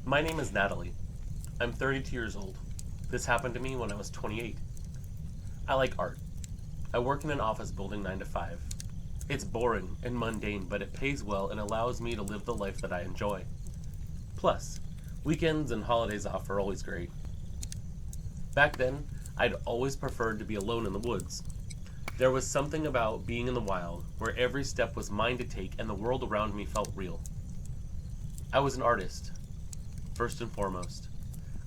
My name is Natalie. I'm 32 years old. This happened to me when I was 28. I like art. I work in an office building 9 to 5. It's boring and mundane, but it pays well and allows me to live the life that I enjoy. Plus, weekends and holidays off are always great. Back then, I'd always preferred to be alone in the woods. There was something about being in the wild where every step was mine to take and the world around me felt real. I was an artist, first and foremost.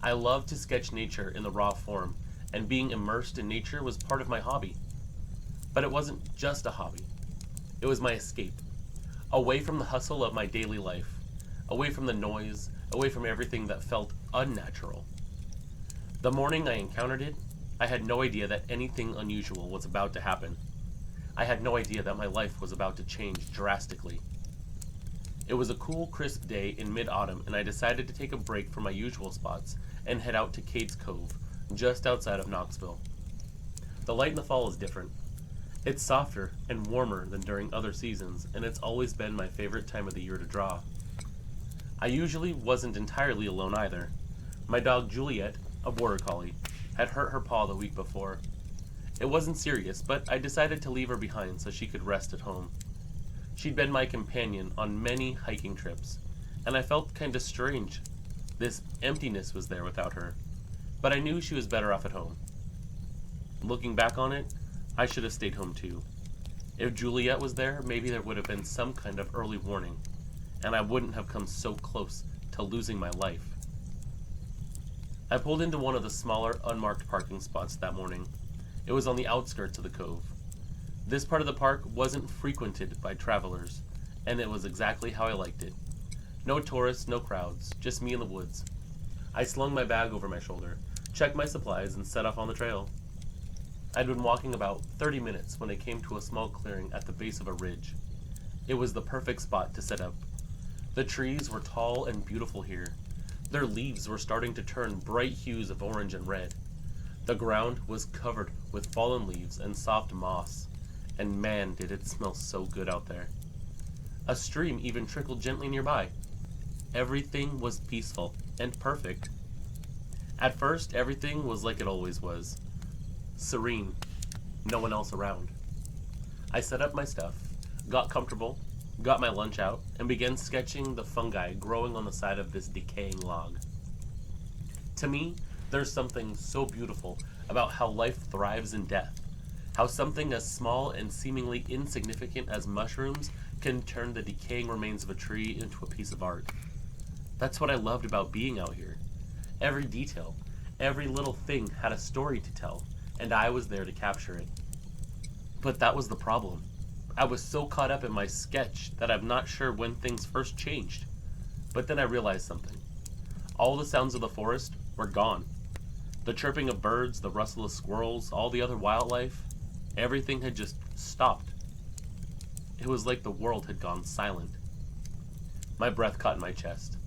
I loved to sketch nature in the raw form, and being immersed in nature was part of my hobby. But it wasn't just a hobby. It was my escape. Away from the hustle of my daily life. Away from the noise. Away from everything that felt unnatural. The morning I encountered it, I had no idea that anything unusual was about to happen. I had no idea that my life was about to change drastically. It was a cool, crisp day in mid-autumn, and I decided to take a break from my usual spots and head out to Cade's Cove, just outside of Knoxville. The light in the fall is different. It's softer and warmer than during other seasons, and it's always been my favorite time of the year to draw. I usually wasn't entirely alone either. My dog Juliet, a border collie, had hurt her paw the week before. It wasn't serious, but I decided to leave her behind so she could rest at home. She'd been my companion on many hiking trips, and I felt kinda strange. This emptiness was there without her, but I knew she was better off at home. Looking back on it, I should have stayed home too. If Juliet was there, maybe there would have been some kind of early warning, and I wouldn't have come so close to losing my life. I pulled into one of the smaller, unmarked parking spots that morning. It was on the outskirts of the cove. This part of the park wasn't frequented by travelers, and it was exactly how I liked it. No tourists, no crowds, just me in the woods. I slung my bag over my shoulder, checked my supplies, and set off on the trail. I'd been walking about 30 minutes when I came to a small clearing at the base of a ridge. It was the perfect spot to set up. The trees were tall and beautiful here. Their leaves were starting to turn bright hues of orange and red. The ground was covered with fallen leaves and soft moss, and man, did it smell so good out there. A stream even trickled gently nearby. Everything was peaceful and perfect. At first, everything was like it always was. Serene. No one else around. I set up my stuff, got comfortable, got my lunch out, and began sketching the fungi growing on the side of this decaying log. To me, there's something so beautiful about how life thrives in death. How something as small and seemingly insignificant as mushrooms can turn the decaying remains of a tree into a piece of art. That's what I loved about being out here. Every detail, every little thing had a story to tell, and I was there to capture it. But that was the problem. I was so caught up in my sketch that I'm not sure when things first changed. But then I realized something. All the sounds of the forest were gone. The chirping of birds, the rustle of squirrels, all the other wildlife, everything had just stopped. It was like the world had gone silent. My breath caught in my chest.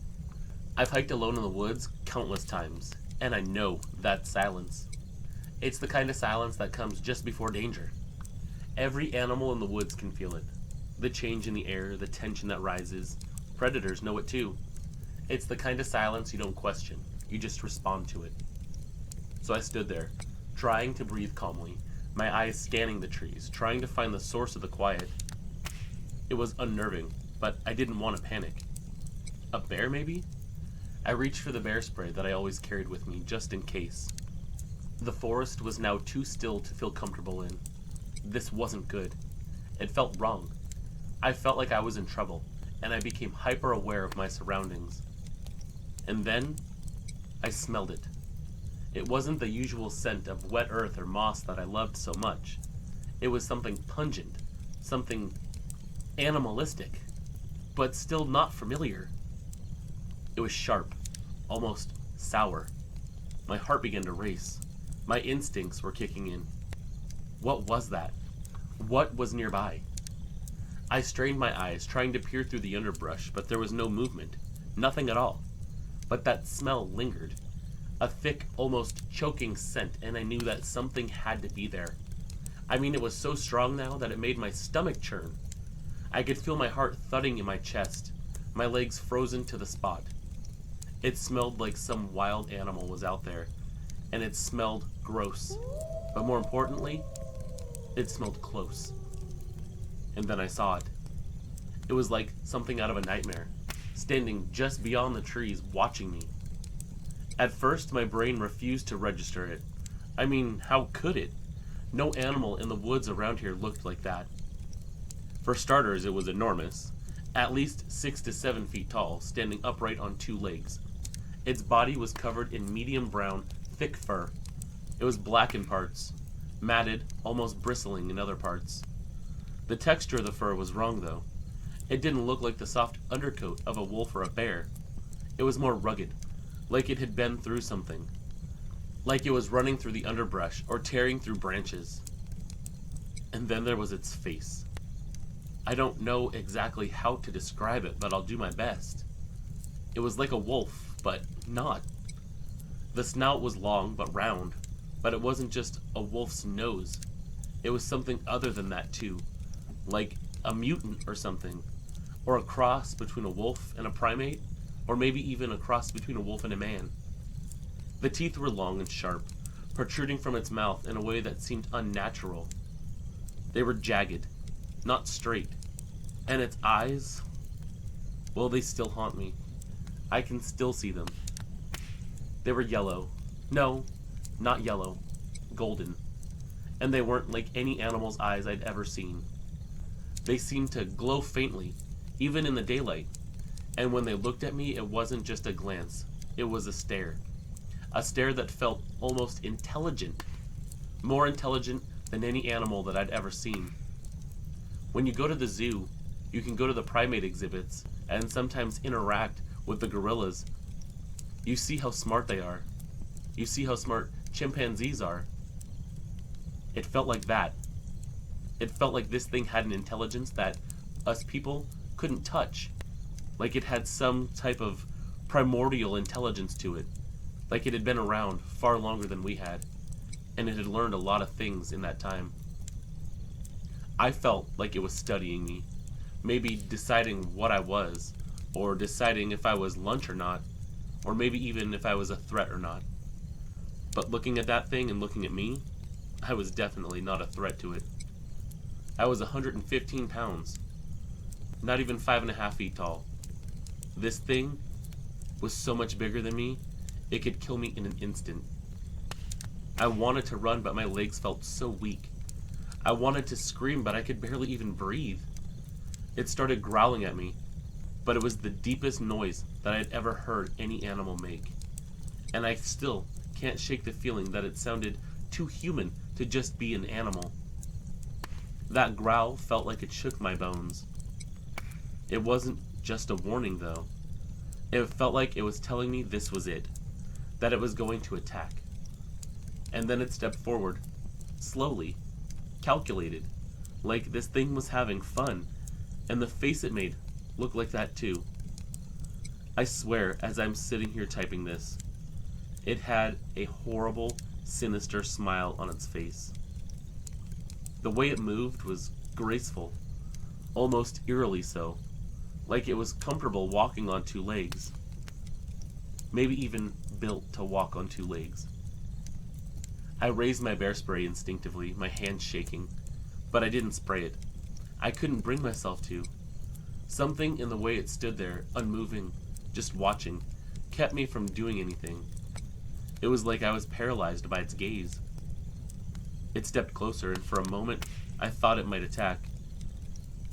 I've hiked alone in the woods countless times, and I know that silence. It's the kind of silence that comes just before danger. Every animal in the woods can feel it. The change in the air, the tension that rises. Predators know it too. It's the kind of silence you don't question. You just respond to it. So I stood there, trying to breathe calmly, my eyes scanning the trees, trying to find the source of the quiet. It was unnerving, but I didn't want to panic. A bear, maybe? I reached for the bear spray that I always carried with me, just in case. The forest was now too still to feel comfortable in. This wasn't good. It felt wrong. I felt like I was in trouble, and I became hyper-aware of my surroundings. And then, I smelled it. It wasn't the usual scent of wet earth or moss that I loved so much. It was something pungent, something animalistic, but still not familiar. It was sharp, almost sour. My heart began to race. My instincts were kicking in. What was that? What was nearby? I strained my eyes, trying to peer through the underbrush, but there was no movement. Nothing at all. But that smell lingered. A thick, almost choking scent, and I knew that something had to be there. I mean, it was so strong now that it made my stomach churn. I could feel my heart thudding in my chest, my legs frozen to the spot. It smelled like some wild animal was out there, and it smelled gross. But more importantly, it smelled close. And then I saw it. It was like something out of a nightmare, standing just beyond the trees, watching me. At first, my brain refused to register it. I mean, how could it? No animal in the woods around here looked like that. For starters, it was enormous, at least 6 to 7 feet tall, standing upright on 2 legs. Its body was covered in medium brown, thick fur. It was black in parts, matted, almost bristling in other parts. The texture of the fur was wrong, though. It didn't look like the soft undercoat of a wolf or a bear. It was more rugged, like it had been through something. Like it was running through the underbrush or tearing through branches. And then there was its face. I don't know exactly how to describe it, but I'll do my best. It was like a wolf, but not. The snout was long but round, but it wasn't just a wolf's nose. It was something other than that too, like a mutant or something, or a cross between a wolf and a primate, or maybe even a cross between a wolf and a man. The teeth were long and sharp, protruding from its mouth in a way that seemed unnatural. They were jagged, not straight, and its eyes, well, they still haunt me. I can still see them. They were yellow. No, not yellow. Golden. And they weren't like any animal's eyes I'd ever seen. They seemed to glow faintly, even in the daylight. And when they looked at me, it wasn't just a glance. It was a stare. A stare that felt almost intelligent. More intelligent than any animal that I'd ever seen. When you go to the zoo, you can go to the primate exhibits and sometimes interact with the gorillas. You see how smart they are. You see how smart chimpanzees are. It felt like that. It felt like this thing had an intelligence that us people couldn't touch. Like it had some type of primordial intelligence to it. Like it had been around far longer than we had. And it had learned a lot of things in that time. I felt like it was studying me. Maybe deciding what I was. Or deciding if I was lunch or not. Or maybe even if I was a threat or not. But looking at that thing and looking at me, I was definitely not a threat to it. I was 115 pounds. Not even 5.5 feet tall. This thing was so much bigger than me, it could kill me in an instant. I wanted to run, but my legs felt so weak. I wanted to scream, but I could barely even breathe. It started growling at me, but it was the deepest noise that I had ever heard any animal make. And I still can't shake the feeling that it sounded too human to just be an animal. That growl felt like it shook my bones. It wasn't just a warning, though. It felt like it was telling me this was it, that it was going to attack. And then it stepped forward, slowly, calculated, like this thing was having fun, and the face it made looked like that too. I swear, as I'm sitting here typing this, it had a horrible, sinister smile on its face. The way it moved was graceful, almost eerily so, like it was comfortable walking on 2 legs. Maybe even built to walk on 2 legs. I raised my bear spray instinctively, my hands shaking, but I didn't spray it. I couldn't bring myself to. Something in the way it stood there, unmoving, just watching, kept me from doing anything. It was like I was paralyzed by its gaze. It stepped closer, and for a moment, I thought it might attack.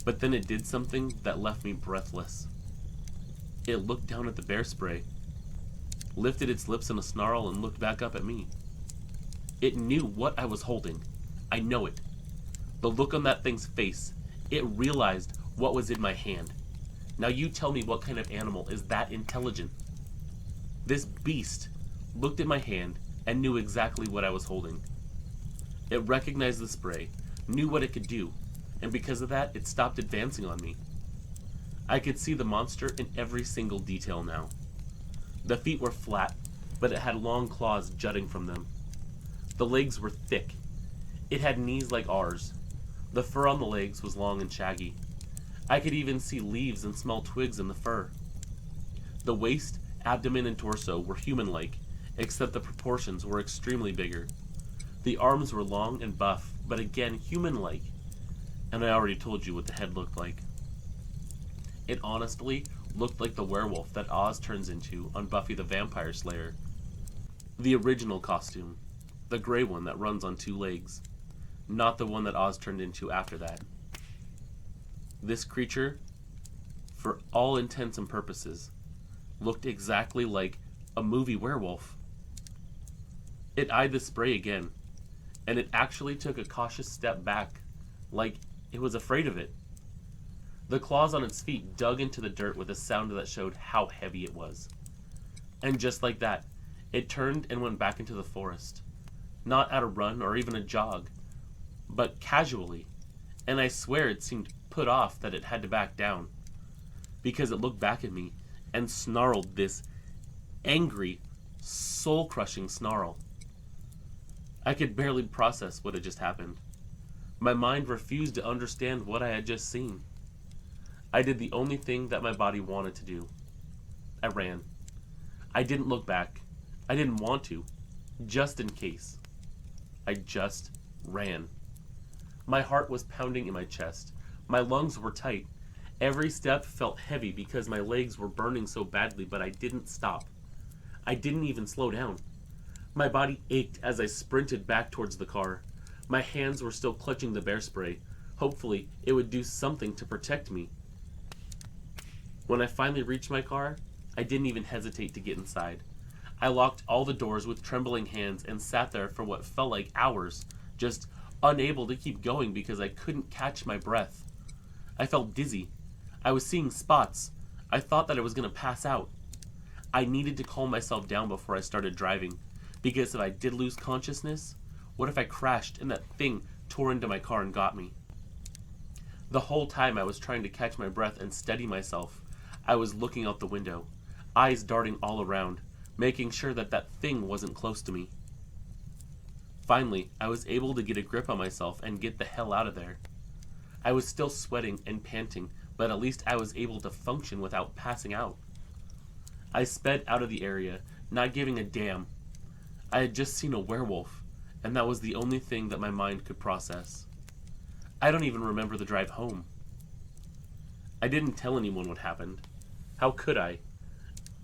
But then it did something that left me breathless. It looked down at the bear spray, lifted its lips in a snarl, and looked back up at me. It knew what I was holding. I know it. The look on that thing's face, it realized what was in my hand. Now you tell me what kind of animal is that intelligent? This beast looked at my hand and knew exactly what I was holding. It recognized the spray, knew what it could do, and because of that, it stopped advancing on me. I could see the monster in every single detail now. The feet were flat, but it had long claws jutting from them. The legs were thick. It had knees like ours. The fur on the legs was long and shaggy. I could even see leaves and small twigs in the fur. The waist Abdomen and torso were human-like, except the proportions were extremely bigger. The arms were long and buff, but again human-like. And I already told you what the head looked like. It honestly looked like the werewolf that Oz turns into on Buffy the Vampire Slayer. The original costume. The gray one that runs on 2 legs. Not the one that Oz turned into after that. This creature, for all intents and purposes, looked exactly like a movie werewolf. It eyed the spray again, and it actually took a cautious step back, like it was afraid of it. The claws on its feet dug into the dirt with a sound that showed how heavy it was. And just like that, it turned and went back into the forest. Not at a run or even a jog, but casually. And I swear it seemed put off that it had to back down, because it looked back at me and snarled this angry, soul-crushing snarl. I could barely process what had just happened. My mind refused to understand what I had just seen. I did the only thing that my body wanted to do. I ran. I didn't look back. I didn't want to, just in case. I just ran. My heart was pounding in my chest. My lungs were tight. Every step felt heavy because my legs were burning so badly, but I didn't stop. I didn't even slow down. My body ached as I sprinted back towards the car. My hands were still clutching the bear spray. Hopefully, it would do something to protect me. When I finally reached my car, I didn't even hesitate to get inside. I locked all the doors with trembling hands and sat there for what felt like hours, just unable to keep going because I couldn't catch my breath. I felt dizzy. I was seeing spots. I thought that I was going to pass out. I needed to calm myself down before I started driving, because if I did lose consciousness, what if I crashed and that thing tore into my car and got me? The whole time I was trying to catch my breath and steady myself. I was looking out the window, eyes darting all around, making sure that that thing wasn't close to me. Finally, I was able to get a grip on myself and get the hell out of there. I was still sweating and panting, but at least I was able to function without passing out. I sped out of the area, not giving a damn. I had just seen a werewolf, and that was the only thing that my mind could process. I don't even remember the drive home. I didn't tell anyone what happened. How could I?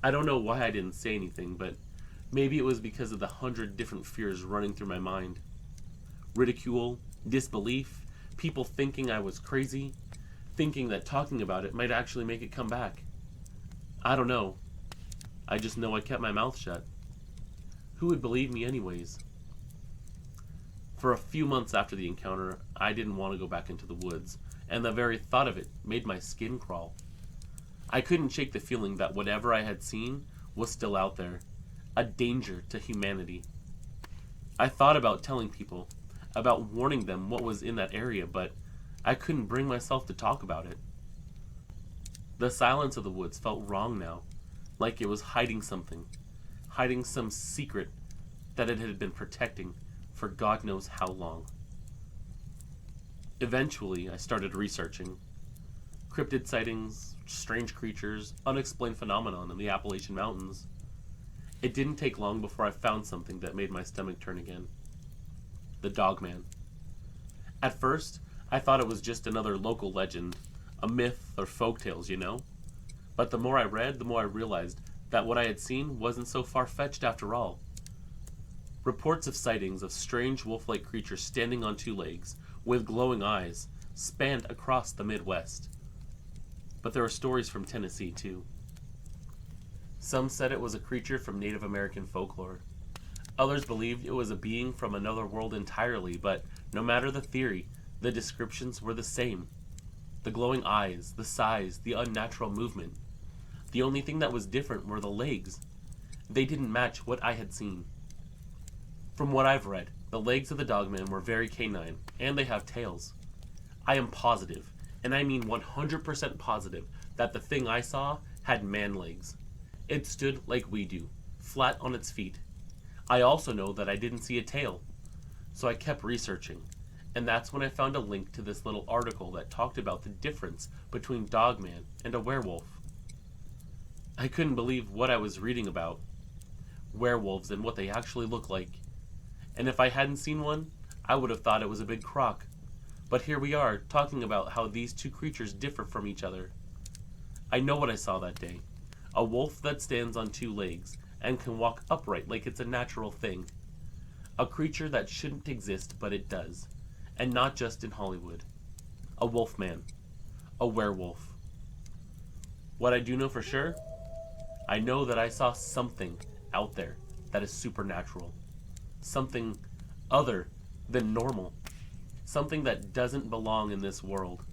I don't know why I didn't say anything, but maybe it was because of the 100 different fears running through my mind. Ridicule, disbelief, people thinking I was crazy, thinking that talking about it might actually make it come back. I don't know. I just know I kept my mouth shut. Who would believe me anyways? For a few months after the encounter, I didn't want to go back into the woods, and the very thought of it made my skin crawl. I couldn't shake the feeling that whatever I had seen was still out there, a danger to humanity. I thought about telling people, about warning them what was in that area, but I couldn't bring myself to talk about it. The silence of the woods felt wrong now, like it was hiding something, hiding some secret that it had been protecting for God knows how long. Eventually, I started researching. Cryptid sightings, strange creatures, unexplained phenomenon in the Appalachian Mountains. It didn't take long before I found something that made my stomach turn again. The Dogman. At first, I thought it was just another local legend, a myth or folktales, you know? But the more I read, the more I realized that what I had seen wasn't so far-fetched after all. Reports of sightings of strange wolf-like creatures standing on 2 legs, with glowing eyes, spanned across the Midwest. But there were stories from Tennessee, too. Some said it was a creature from Native American folklore. Others believed it was a being from another world entirely, but no matter the theory, the descriptions were the same. The glowing eyes, the size, the unnatural movement. The only thing that was different were the legs. They didn't match what I had seen. From what I've read, the legs of the Dogman were very canine, and they have tails. I am positive, and I mean 100% positive, that the thing I saw had man legs. It stood like we do, flat on its feet. I also know that I didn't see a tail, so I kept researching, and that's when I found a link to this little article that talked about the difference between Dogman and a werewolf. I couldn't believe what I was reading about werewolves and what they actually look like. And if I hadn't seen one, I would have thought it was a big crock. But here we are, talking about how these two creatures differ from each other. I know what I saw that day. A wolf that stands on two legs and can walk upright like it's a natural thing. A creature that shouldn't exist, but it does. And not just in Hollywood. A wolf man. A werewolf. What I do know for sure? I know that I saw something out there that is supernatural. Something other than normal. Something that doesn't belong in this world.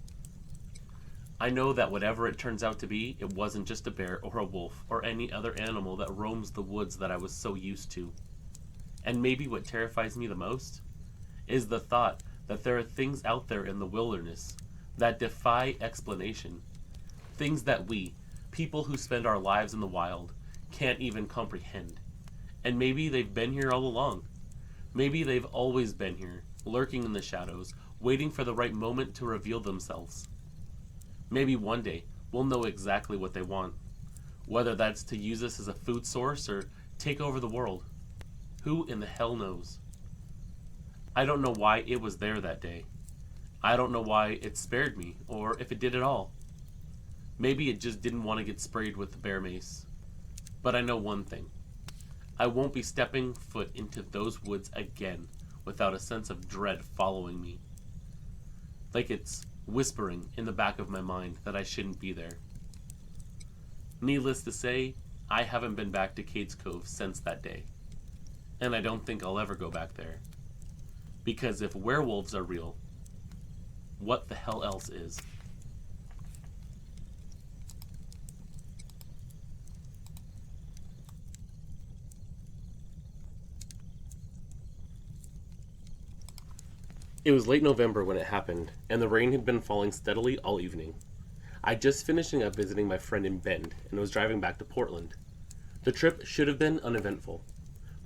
I know that whatever it turns out to be, it wasn't just a bear or a wolf or any other animal that roams the woods that I was so used to. And maybe what terrifies me the most is the thought that there are things out there in the wilderness that defy explanation. Things that we, people who spend our lives in the wild, can't even comprehend. And maybe they've been here all along. Maybe they've always been here, lurking in the shadows, waiting for the right moment to reveal themselves. Maybe one day we'll know exactly what they want, whether that's to use us as a food source or take over the world. Who in the hell knows? I don't know why it was there that day. I don't know why it spared me, or if it did at all. Maybe it just didn't want to get sprayed with the bear mace. But I know one thing. I won't be stepping foot into those woods again without a sense of dread following me. Like it's whispering in the back of my mind that I shouldn't be there. Needless to say, I haven't been back to Cades Cove since that day. And I don't think I'll ever go back there. Because if werewolves are real, what the hell else is? It was late November when it happened, and the rain had been falling steadily all evening. I'd just finishing up visiting my friend in Bend and was driving back to Portland. The trip should have been uneventful,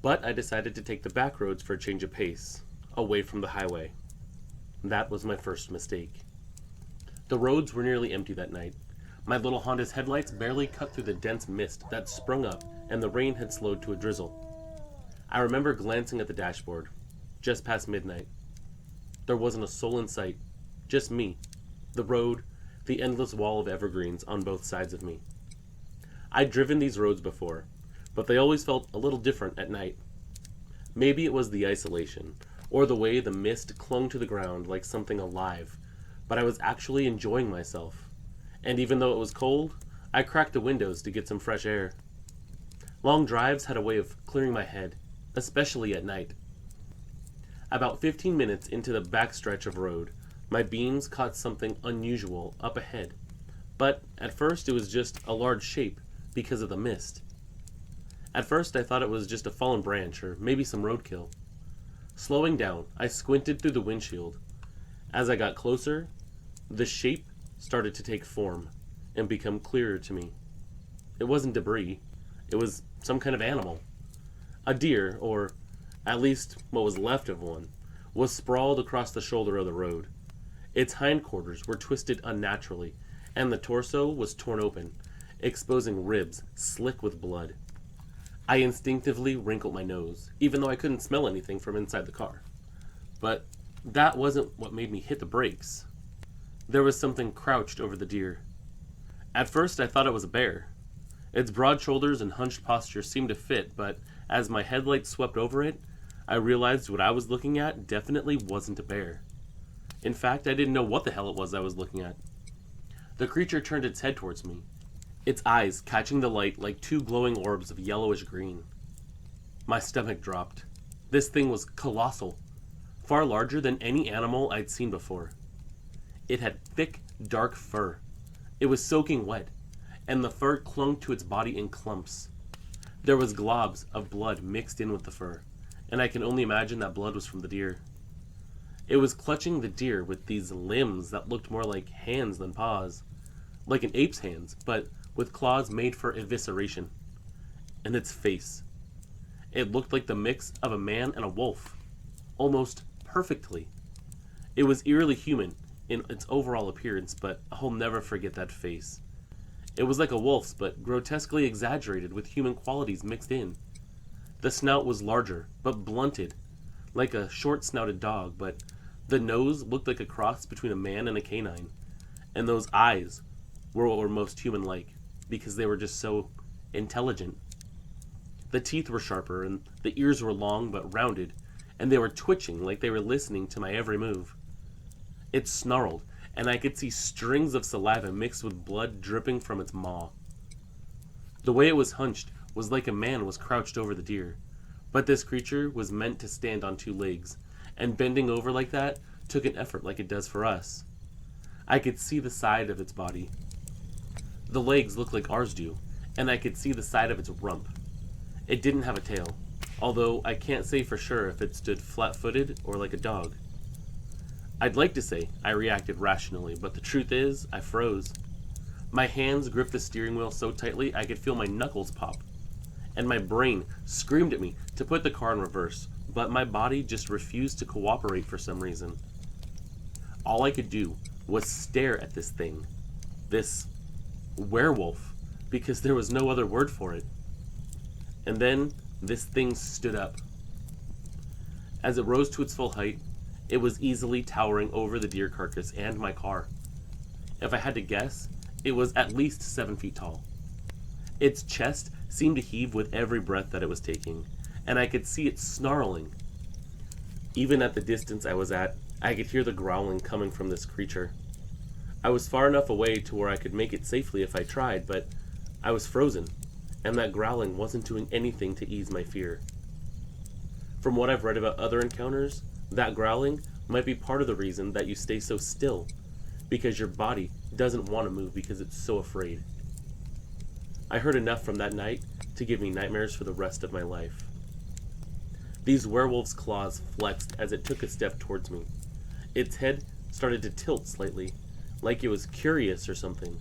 but I decided to take the back roads for a change of pace, away from the highway. That was my first mistake. The roads were nearly empty that night. My little Honda's headlights barely cut through the dense mist that sprung up, and the rain had slowed to a drizzle. I remember glancing at the dashboard, just past midnight. There wasn't a soul in sight, just me, the road, the endless wall of evergreens on both sides of me. I'd driven these roads before, but they always felt a little different at night. Maybe it was the isolation, or the way the mist clung to the ground like something alive, but I was actually enjoying myself. And even though it was cold, I cracked the windows to get some fresh air. Long drives had a way of clearing my head, especially at night. About 15 minutes into the backstretch of road, my beams caught something unusual up ahead, but at first it was just a large shape because of the mist. At first I thought it was just a fallen branch or maybe some roadkill. Slowing down, I squinted through the windshield. As I got closer, the shape started to take form and become clearer to me. It wasn't debris. It was some kind of animal. A deer, or at least what was left of one, was sprawled across the shoulder of the road. Its hindquarters were twisted unnaturally, and the torso was torn open, exposing ribs slick with blood. I instinctively wrinkled my nose, even though I couldn't smell anything from inside the car. But that wasn't what made me hit the brakes. There was something crouched over the deer. At first I thought it was a bear. Its broad shoulders and hunched posture seemed to fit, but as my headlights swept over it, I realized what I was looking at definitely wasn't a bear. In fact, I didn't know what the hell it was I was looking at. The creature turned its head towards me, its eyes catching the light like two glowing orbs of yellowish green. My stomach dropped. This thing was colossal, far larger than any animal I'd seen before. It had thick, dark fur. It was soaking wet, and the fur clung to its body in clumps. There was globs of blood mixed in with the fur, and I can only imagine that blood was from the deer. It was clutching the deer with these limbs that looked more like hands than paws, like an ape's hands, but with claws made for evisceration. And its face. It looked like the mix of a man and a wolf, almost perfectly. It was eerily human in its overall appearance, but I'll never forget that face. It was like a wolf's, but grotesquely exaggerated with human qualities mixed in. The snout was larger, but blunted, like a short-snouted dog, but the nose looked like a cross between a man and a canine. And those eyes were what were most human-like, because they were just so intelligent. The teeth were sharper, and the ears were long but rounded, and they were twitching like they were listening to my every move. It snarled, and I could see strings of saliva mixed with blood dripping from its maw. The way it was hunched was like a man was crouched over the deer, but this creature was meant to stand on two legs, and bending over like that took an effort like it does for us. I could see the side of its body. The legs looked like ours do, and I could see the side of its rump. It didn't have a tail, although I can't say for sure if it stood flat-footed or like a dog. I'd like to say I reacted rationally, but the truth is, I froze. My hands gripped the steering wheel so tightly I could feel my knuckles pop, and my brain screamed at me to put the car in reverse, but my body just refused to cooperate for some reason. All I could do was stare at this thing, this werewolf, because there was no other word for it. And then this thing stood up. As it rose to its full height, it was easily towering over the deer carcass and my car. If I had to guess, it was at least 7 feet tall. Its chest seemed to heave with every breath that it was taking, and I could see it snarling. Even at the distance I was at, I could hear the growling coming from this creature. I was far enough away to where I could make it safely if I tried, but I was frozen, and that growling wasn't doing anything to ease my fear. From what I've read about other encounters, that growling might be part of the reason that you stay so still, because your body doesn't want to move because it's so afraid. I heard enough from that night to give me nightmares for the rest of my life. These werewolf's claws flexed as it took a step towards me. Its head started to tilt slightly, like it was curious or something.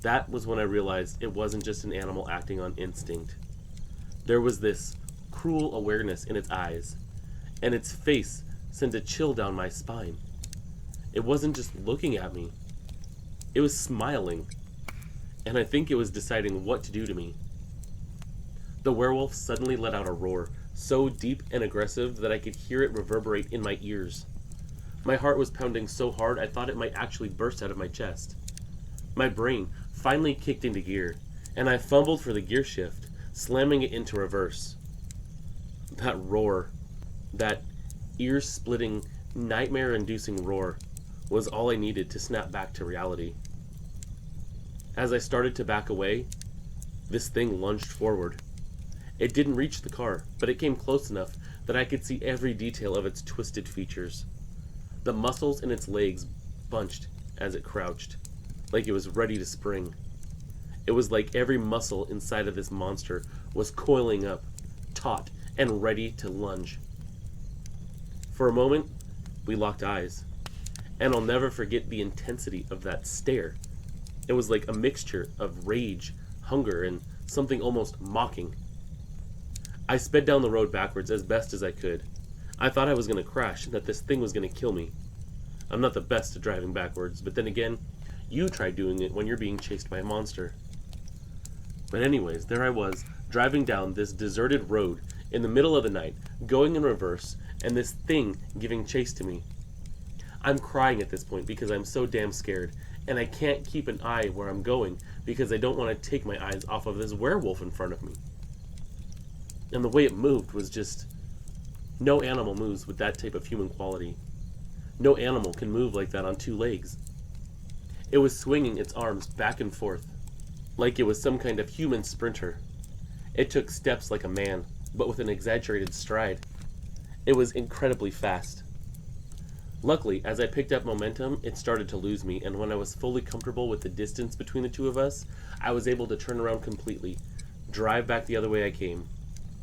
That was when I realized it wasn't just an animal acting on instinct. There was this cruel awareness in its eyes, and its face sent a chill down my spine. It wasn't just looking at me. It was smiling, and I think it was deciding what to do to me. The werewolf suddenly let out a roar, so deep and aggressive that I could hear it reverberate in my ears. My heart was pounding so hard I thought it might actually burst out of my chest. My brain finally kicked into gear, and I fumbled for the gear shift, slamming it into reverse. That roar, that ear-splitting, nightmare-inducing roar, was all I needed to snap back to reality. As I started to back away, this thing lunged forward. It didn't reach the car, but it came close enough that I could see every detail of its twisted features. The muscles in its legs bunched as it crouched, like it was ready to spring. It was like every muscle inside of this monster was coiling up, taut and ready to lunge. For a moment, we locked eyes, and I'll never forget the intensity of that stare. It was like a mixture of rage, hunger, and something almost mocking. I sped down the road backwards as best as I could. I thought I was going to crash and that this thing was going to kill me. I'm not the best at driving backwards, but then again, you try doing it when you're being chased by a monster. But anyways, there I was, driving down this deserted road in the middle of the night, going in reverse, and this thing giving chase to me. I'm crying at this point because I'm so damn scared, and I can't keep an eye where I'm going because I don't want to take my eyes off of this werewolf in front of me. And the way it moved was just... no animal moves with that type of human quality. No animal can move like that on two legs. It was swinging its arms back and forth, like it was some kind of human sprinter. It took steps like a man, but with an exaggerated stride. It was incredibly fast. Luckily, as I picked up momentum, it started to lose me, and when I was fully comfortable with the distance between the two of us, I was able to turn around completely, drive back the other way I came,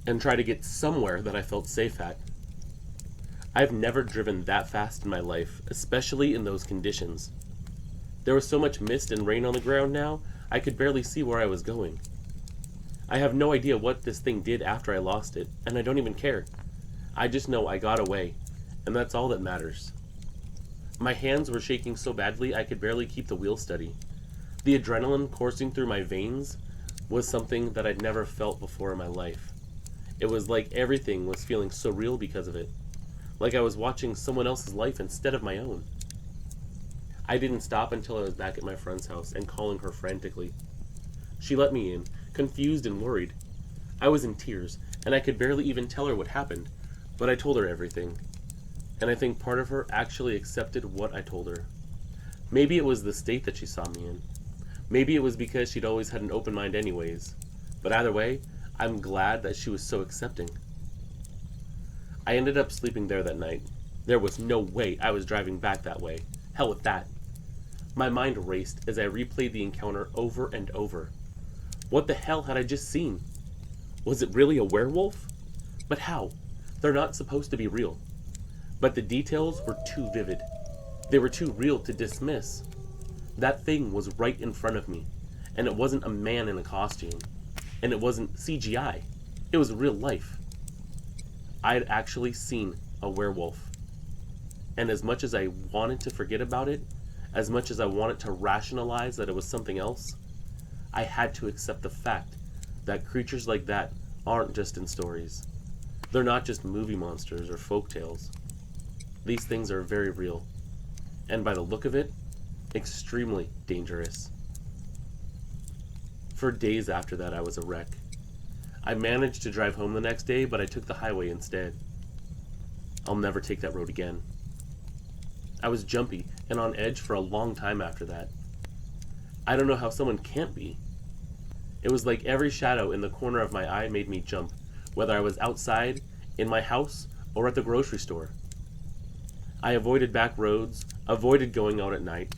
and try to get somewhere that I felt safe at. I've never driven that fast in my life, especially in those conditions. There was so much mist and rain on the ground now, I could barely see where I was going. I have no idea what this thing did after I lost it, and I don't even care. I just know I got away, and that's all that matters. My hands were shaking so badly I could barely keep the wheel steady. The adrenaline coursing through my veins was something that I'd never felt before in my life. It was like everything was feeling so real because of it. Like I was watching someone else's life instead of my own. I didn't stop until I was back at my friend's house and calling her frantically. She let me in, confused and worried. I was in tears, and I could barely even tell her what happened, but I told her everything. And I think part of her actually accepted what I told her. Maybe it was the state that she saw me in. Maybe it was because she'd always had an open mind anyways. But either way, I'm glad that she was so accepting. I ended up sleeping there that night. There was no way I was driving back that way. Hell with that. My mind raced as I replayed the encounter over and over. What the hell had I just seen? Was it really a werewolf? But how? They're not supposed to be real. But the details were too vivid. They were too real to dismiss. That thing was right in front of me, and it wasn't a man in a costume, and it wasn't CGI. It was real life. I had actually seen a werewolf. And as much as I wanted to forget about it, as much as I wanted to rationalize that it was something else, I had to accept the fact that creatures like that aren't just in stories. They're not just movie monsters or folktales. These things are very real, and by the look of it, extremely dangerous. For days after that, I was a wreck. I managed to drive home the next day, but I took the highway instead. I'll never take that road again. I was jumpy and on edge for a long time after that. I don't know how someone can't be. It was like every shadow in the corner of my eye made me jump, whether I was outside, in my house, or at the grocery store. I avoided back roads, avoided going out at night.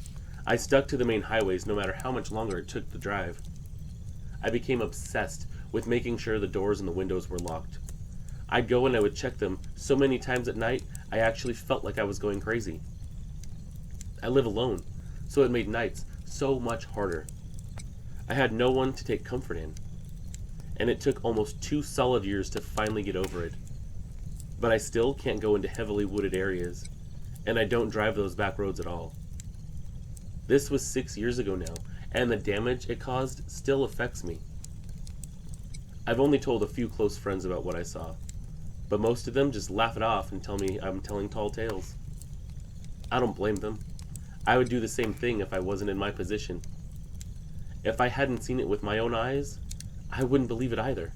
I stuck to the main highways no matter how much longer it took to drive. I became obsessed with making sure the doors and the windows were locked. I'd go and I would check them so many times at night, I actually felt like I was going crazy. I live alone, so it made nights so much harder. I had no one to take comfort in, and it took almost 2 solid years to finally get over it. But I still can't go into heavily wooded areas, and I don't drive those back roads at all. This was 6 years ago now, and the damage it caused still affects me. I've only told a few close friends about what I saw, but most of them just laugh it off and tell me I'm telling tall tales. I don't blame them. I would do the same thing if I wasn't in my position. If I hadn't seen it with my own eyes, I wouldn't believe it either.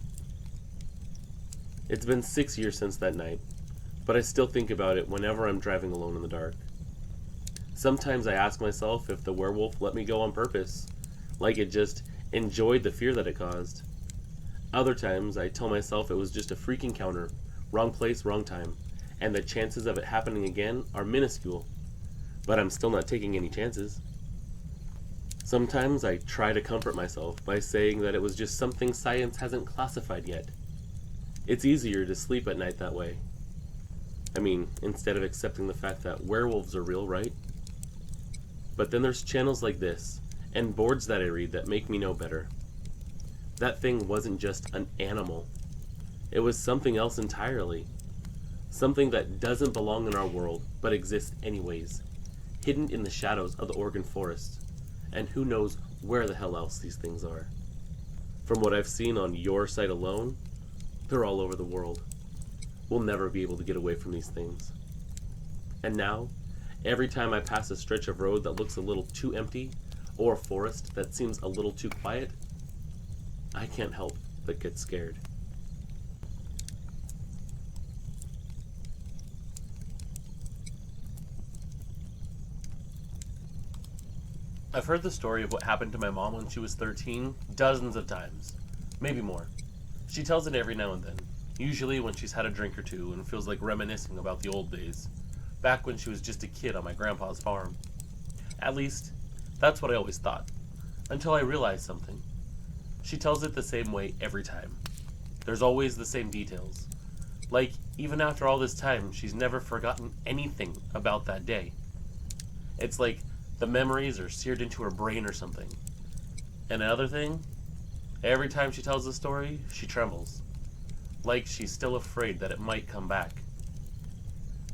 It's been 6 years since that night, but I still think about it whenever I'm driving alone in the dark. Sometimes I ask myself if the werewolf let me go on purpose, like it just enjoyed the fear that it caused. Other times I tell myself it was just a freak encounter, wrong place, wrong time, and the chances of it happening again are minuscule, but I'm still not taking any chances. Sometimes I try to comfort myself by saying that it was just something science hasn't classified yet. It's easier to sleep at night that way. I mean, instead of accepting the fact that werewolves are real, right? But then there's channels like this, and boards that I read that make me know better. That thing wasn't just an animal. It was something else entirely. Something that doesn't belong in our world, but exists anyways. Hidden in the shadows of the Oregon forest. And who knows where the hell else these things are. From what I've seen on your site alone, they're all over the world. We'll never be able to get away from these things. And now, every time I pass a stretch of road that looks a little too empty, or a forest that seems a little too quiet, I can't help but get scared. I've heard the story of what happened to my mom when she was 13 dozens of times, maybe more. She tells it every now and then, usually when she's had a drink or two and feels like reminiscing about the old days, back when she was just a kid on my grandpa's farm. At least, that's what I always thought, until I realized something. She tells it the same way every time. There's always the same details. Like, even after all this time, she's never forgotten anything about that day. It's like the memories are seared into her brain or something. And another thing, every time she tells the story, she trembles. Like she's still afraid that it might come back.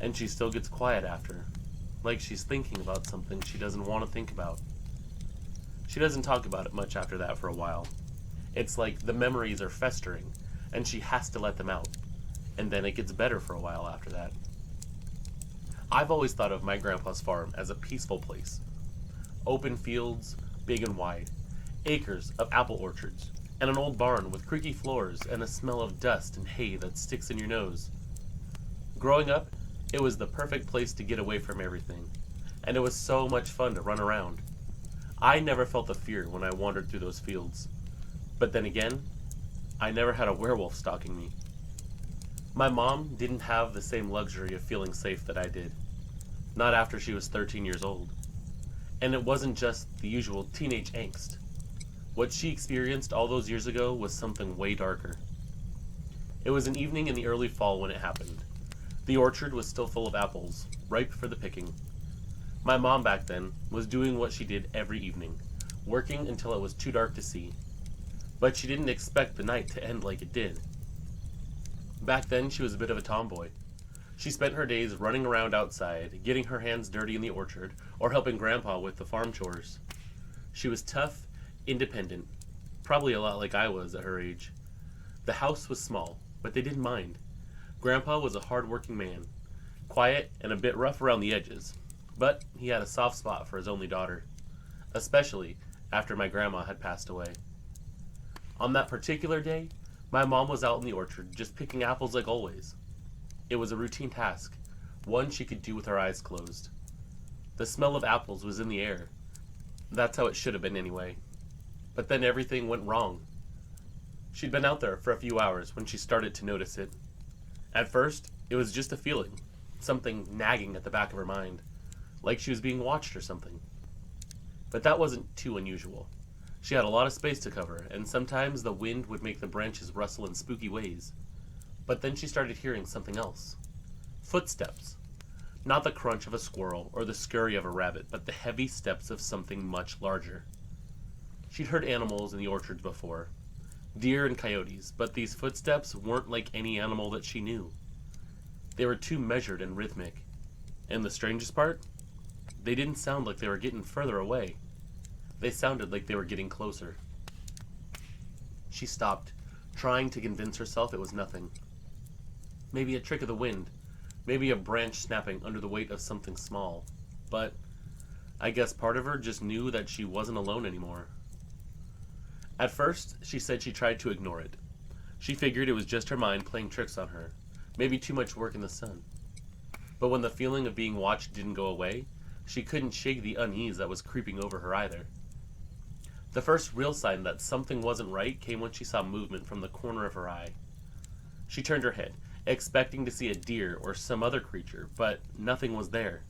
And she still gets quiet after, like she's thinking about something she doesn't want to think about. She doesn't talk about it much after that for a while. It's like the memories are festering, and she has to let them out. And then it gets better for a while after that. I've always thought of my grandpa's farm as a peaceful place. Open fields, big and wide, acres of apple orchards, and an old barn with creaky floors and a smell of dust and hay that sticks in your nose. Growing up, it was the perfect place to get away from everything, and it was so much fun to run around. I never felt the fear when I wandered through those fields. But then again, I never had a werewolf stalking me. My mom didn't have the same luxury of feeling safe that I did. Not after she was 13 years old. And it wasn't just the usual teenage angst. What she experienced all those years ago was something way darker. It was an evening in the early fall when it happened. The orchard was still full of apples, ripe for the picking. My mom back then was doing what she did every evening, working until it was too dark to see. But she didn't expect the night to end like it did. Back then, she was a bit of a tomboy. She spent her days running around outside, getting her hands dirty in the orchard, or helping Grandpa with the farm chores. She was tough, independent, probably a lot like I was at her age. The house was small, but they didn't mind. Grandpa was a hard-working man, quiet and a bit rough around the edges, but he had a soft spot for his only daughter, especially after my grandma had passed away. On that particular day, my mom was out in the orchard just picking apples like always. It was a routine task, one she could do with her eyes closed. The smell of apples was in the air. That's how it should have been anyway. But then everything went wrong. She'd been out there for a few hours when she started to notice it. At first, it was just a feeling, something nagging at the back of her mind, like she was being watched or something. But that wasn't too unusual. She had a lot of space to cover, and sometimes the wind would make the branches rustle in spooky ways. But then she started hearing something else. Footsteps. Not the crunch of a squirrel or the scurry of a rabbit, but the heavy steps of something much larger. She'd heard animals in the orchards before, deer and coyotes, but these footsteps weren't like any animal that she knew. They were too measured and rhythmic. And the strangest part? They didn't sound like they were getting further away. They sounded like they were getting closer. She stopped, trying to convince herself it was nothing. Maybe a trick of the wind, maybe a branch snapping under the weight of something small. But I guess part of her just knew that she wasn't alone anymore. At first, she said she tried to ignore it. She figured it was just her mind playing tricks on her, maybe too much work in the sun. But when the feeling of being watched didn't go away, she couldn't shake the unease that was creeping over her either. The first real sign that something wasn't right came when she saw movement from the corner of her eye. She turned her head, expecting to see a deer or some other creature, but nothing was there.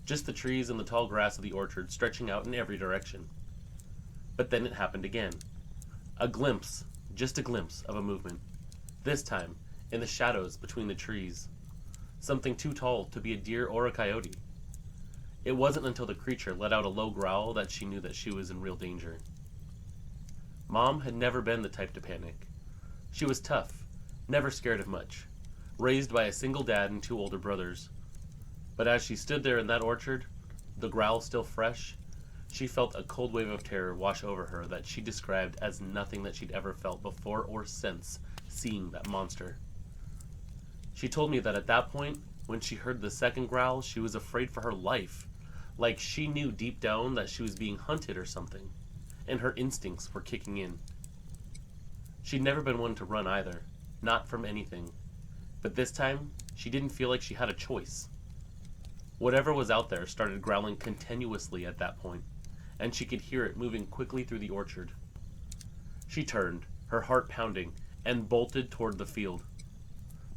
Just the trees and the tall grass of the orchard stretching out in every direction. But then it happened again. A glimpse, just a glimpse of a movement. This time, in the shadows between the trees. Something too tall to be a deer or a coyote. It wasn't until the creature let out a low growl that she knew that she was in real danger. Mom had never been the type to panic. She was tough, never scared of much, raised by a single dad and two older brothers. But as she stood there in that orchard, the growl still fresh, she felt a cold wave of terror wash over her that she described as nothing that she'd ever felt before or since seeing that monster. She told me that at that point, when she heard the second growl, she was afraid for her life. Like she knew deep down that she was being hunted or something, and her instincts were kicking in. She'd never been one to run either, not from anything. But this time, she didn't feel like she had a choice. Whatever was out there started growling continuously at that point, and she could hear it moving quickly through the orchard. She turned, her heart pounding, and bolted toward the field.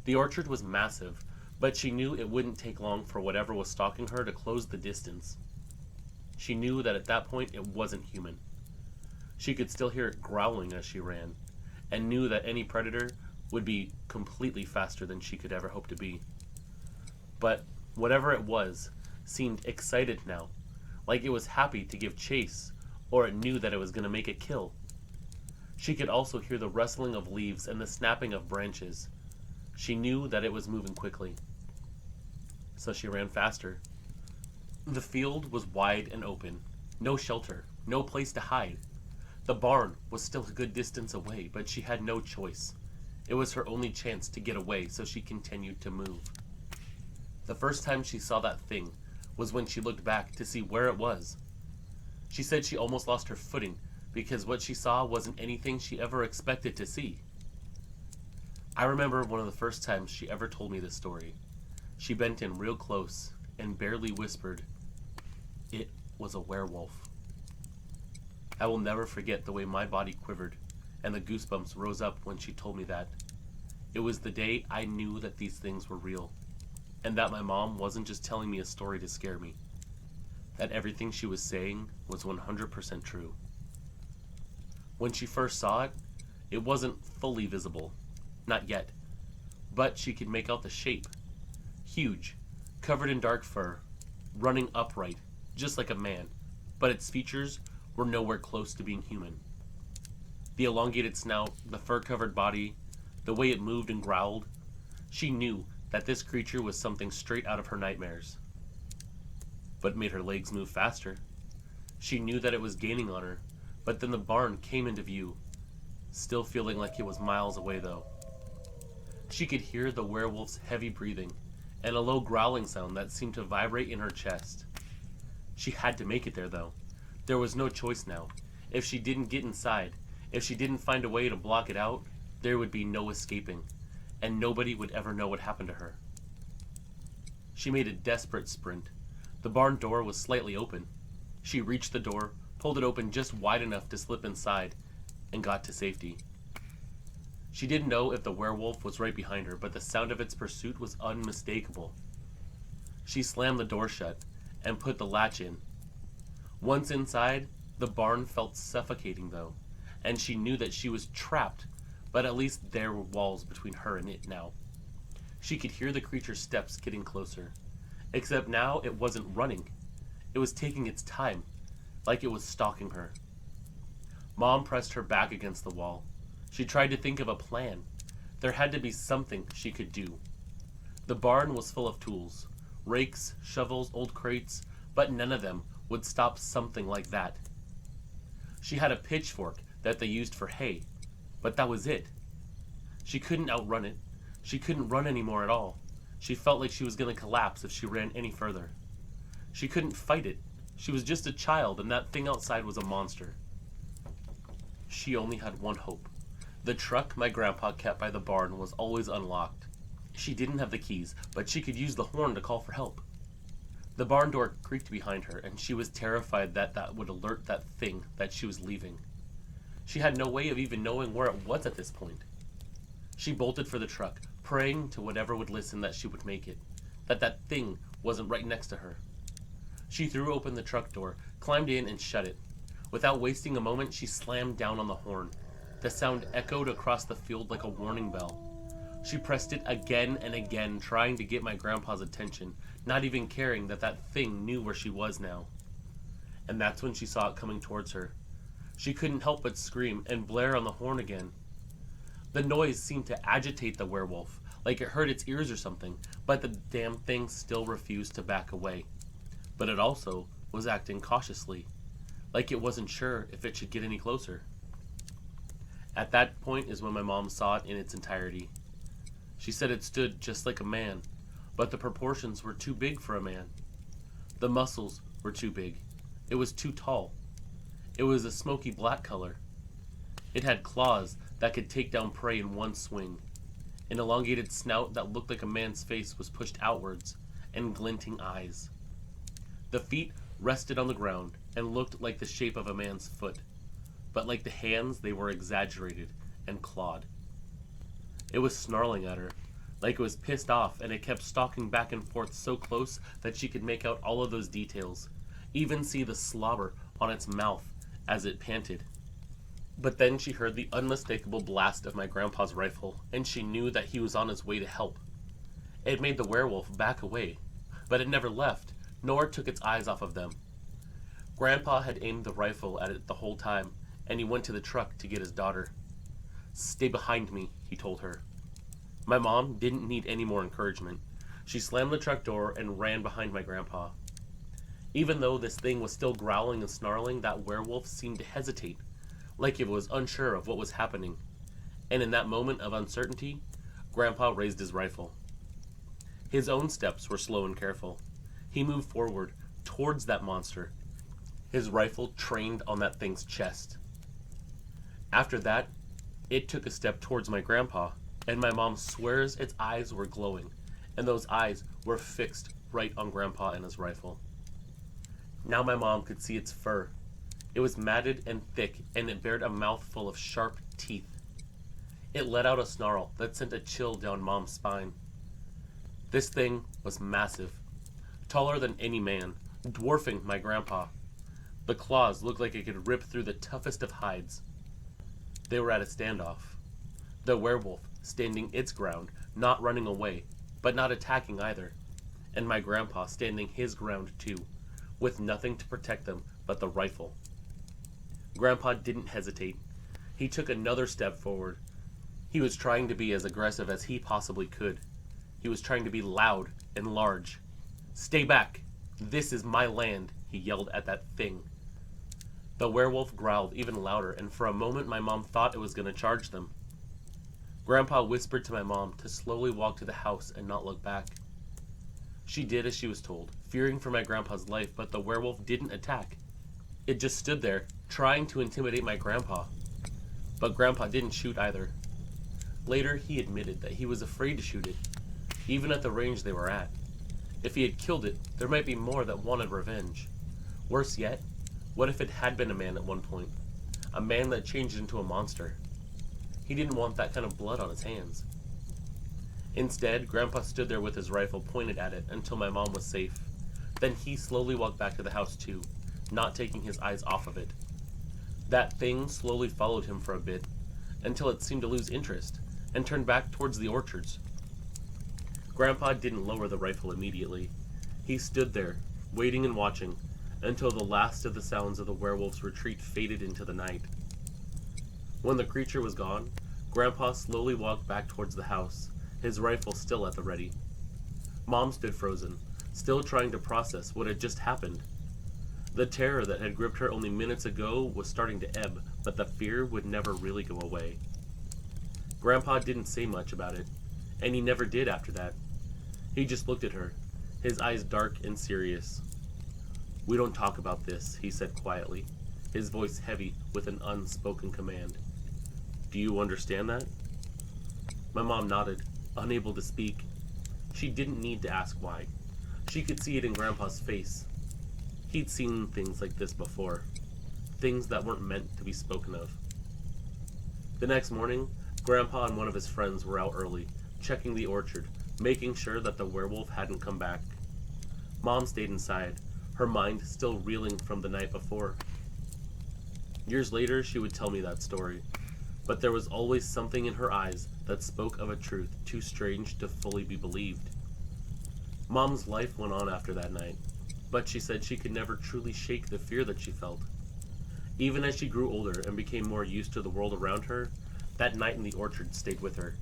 The orchard was massive, but she knew it wouldn't take long for whatever was stalking her to close the distance. She knew that at that point it wasn't human. She could still hear it growling as she ran, and knew that any predator would be completely faster than she could ever hope to be. But whatever it was seemed excited now, like it was happy to give chase, or it knew that it was going to make a kill. She could also hear the rustling of leaves and the snapping of branches. She knew that it was moving quickly. So she ran faster. The field was wide and open, no shelter, No place to hide. The barn was still a good distance away, but she had no choice. It was her only chance to get away, so she continued to move. The first time she saw that thing was when she looked back to see where it was. She said she almost lost her footing because what she saw wasn't anything she ever expected to see. I remember one of the first times she ever told me this story. She bent in real close and barely whispered, "It was a werewolf." I will never forget the way my body quivered and the goosebumps rose up when she told me that. It was the day I knew that these things were real, and that my mom wasn't just telling me a story to scare me. That everything she was saying was 100% true. When she first saw it, it wasn't fully visible. Not yet. But she could make out the shape. Huge, covered in dark fur, running upright, just like a man, but its features were nowhere close to being human. The elongated snout, the fur-covered body, the way it moved and growled, she knew that this creature was something straight out of her nightmares. But it made her legs move faster. She knew that it was gaining on her, but then the barn came into view, still feeling like it was miles away though. She could hear the werewolf's heavy breathing, and a low growling sound that seemed to vibrate in her chest. She had to make it there though. There was no choice now. If she didn't get inside, if she didn't find a way to block it out, there would be no escaping, and nobody would ever know what happened to her. She made a desperate sprint. The barn door was slightly open. She reached the door, pulled it open just wide enough to slip inside, and got to safety. She didn't know if the werewolf was right behind her, but the sound of its pursuit was unmistakable. She slammed the door shut and put the latch in. Once inside, the barn felt suffocating though, and she knew that she was trapped, but at least there were walls between her and it now. She could hear the creature's steps getting closer, except now it wasn't running. It was taking its time, like it was stalking her. Mom pressed her back against the wall. She tried to think of a plan. There had to be something she could do. The barn was full of tools, rakes, shovels, old crates, but none of them would stop something like that. She had a pitchfork that they used for hay, but that was it. She couldn't outrun it. She couldn't run anymore at all. She felt like she was going to collapse if she ran any further. She couldn't fight it. She was just a child, and that thing outside was a monster. She only had one hope. The truck my grandpa kept by the barn was always unlocked. She didn't have the keys, but she could use the horn to call for help. The barn door creaked behind her, and she was terrified that that would alert that thing that she was leaving. She had no way of even knowing where it was at this point. She bolted for the truck, praying to whatever would listen that she would make it, that that thing wasn't right next to her. She threw open the truck door, climbed in, and shut it. Without wasting a moment, she slammed down on the horn. The sound echoed across the field like a warning bell. She pressed it again and again, trying to get my grandpa's attention, not even caring that that thing knew where she was now. And that's when she saw it coming towards her. She couldn't help but scream and blare on the horn again. The noise seemed to agitate the werewolf, like it hurt its ears or something, but the damn thing still refused to back away. But it also was acting cautiously, like it wasn't sure if it should get any closer. At that point is when my mom saw it in its entirety. She said it stood just like a man, but the proportions were too big for a man. The muscles were too big. It was too tall. It was a smoky black color. It had claws that could take down prey in one swing. An elongated snout that looked like a man's face was pushed outwards, and glinting eyes. The feet rested on the ground and looked like the shape of a man's foot, but like the hands, they were exaggerated and clawed. It was snarling at her, like it was pissed off, and it kept stalking back and forth so close that she could make out all of those details, even see the slobber on its mouth as it panted. But then she heard the unmistakable blast of my grandpa's rifle, and she knew that he was on his way to help. It made the werewolf back away, but it never left, nor took its eyes off of them. Grandpa had aimed the rifle at it the whole time, and he went to the truck to get his daughter. "Stay behind me," he told her. My mom didn't need any more encouragement. She slammed the truck door and ran behind my grandpa. Even though this thing was still growling and snarling, that werewolf seemed to hesitate, like it was unsure of what was happening. And in that moment of uncertainty, Grandpa raised his rifle. His own steps were slow and careful. He moved forward, towards that monster, his rifle trained on that thing's chest. After that, it took a step towards my grandpa, and my mom swears its eyes were glowing, and those eyes were fixed right on Grandpa and his rifle. Now my mom could see its fur. It was matted and thick, and it bared a mouthful of sharp teeth. It let out a snarl that sent a chill down Mom's spine. This thing was massive, taller than any man, dwarfing my grandpa. The claws looked like it could rip through the toughest of hides. They were at a standoff. The werewolf standing its ground, not running away, but not attacking either. And my grandpa standing his ground too, with nothing to protect them but the rifle. Grandpa didn't hesitate. He took another step forward. He was trying to be as aggressive as he possibly could. He was trying to be loud and large. "Stay back! This is my land," he yelled at that thing. The werewolf growled even louder, and for a moment my mom thought it was going to charge them. Grandpa whispered to my mom to slowly walk to the house and not look back. She did as she was told, fearing for my grandpa's life, but the werewolf didn't attack. It just stood there, trying to intimidate my grandpa. But Grandpa didn't shoot either. Later, he admitted that he was afraid to shoot it, even at the range they were at. If he had killed it, there might be more that wanted revenge. Worse yet, what if it had been a man at one point? A man that changed into a monster. He didn't want that kind of blood on his hands. Instead, Grandpa stood there with his rifle pointed at it until my mom was safe. Then he slowly walked back to the house too, not taking his eyes off of it. That thing slowly followed him for a bit, until it seemed to lose interest, and turned back towards the orchards. Grandpa didn't lower the rifle immediately. He stood there, waiting and watching, until the last of the sounds of the werewolf's retreat faded into the night. When the creature was gone, Grandpa slowly walked back towards the house, his rifle still at the ready. Mom stood frozen, still trying to process what had just happened. The terror that had gripped her only minutes ago was starting to ebb, but the fear would never really go away. Grandpa didn't say much about it, and he never did after that. He just looked at her, his eyes dark and serious. "We don't talk about this," he said quietly, his voice heavy with an unspoken command. "Do you understand that?" My mom nodded, unable to speak. She didn't need to ask why. She could see it in Grandpa's face. He'd seen things like this before. Things that weren't meant to be spoken of. The next morning, Grandpa and one of his friends were out early, checking the orchard, making sure that the werewolf hadn't come back. Mom stayed inside, her mind still reeling from the night before. Years later, she would tell me that story, but there was always something in her eyes that spoke of a truth too strange to fully be believed. Mom's life went on after that night, but she said she could never truly shake the fear that she felt. Even as she grew older and became more used to the world around her, that night in the orchard stayed with her.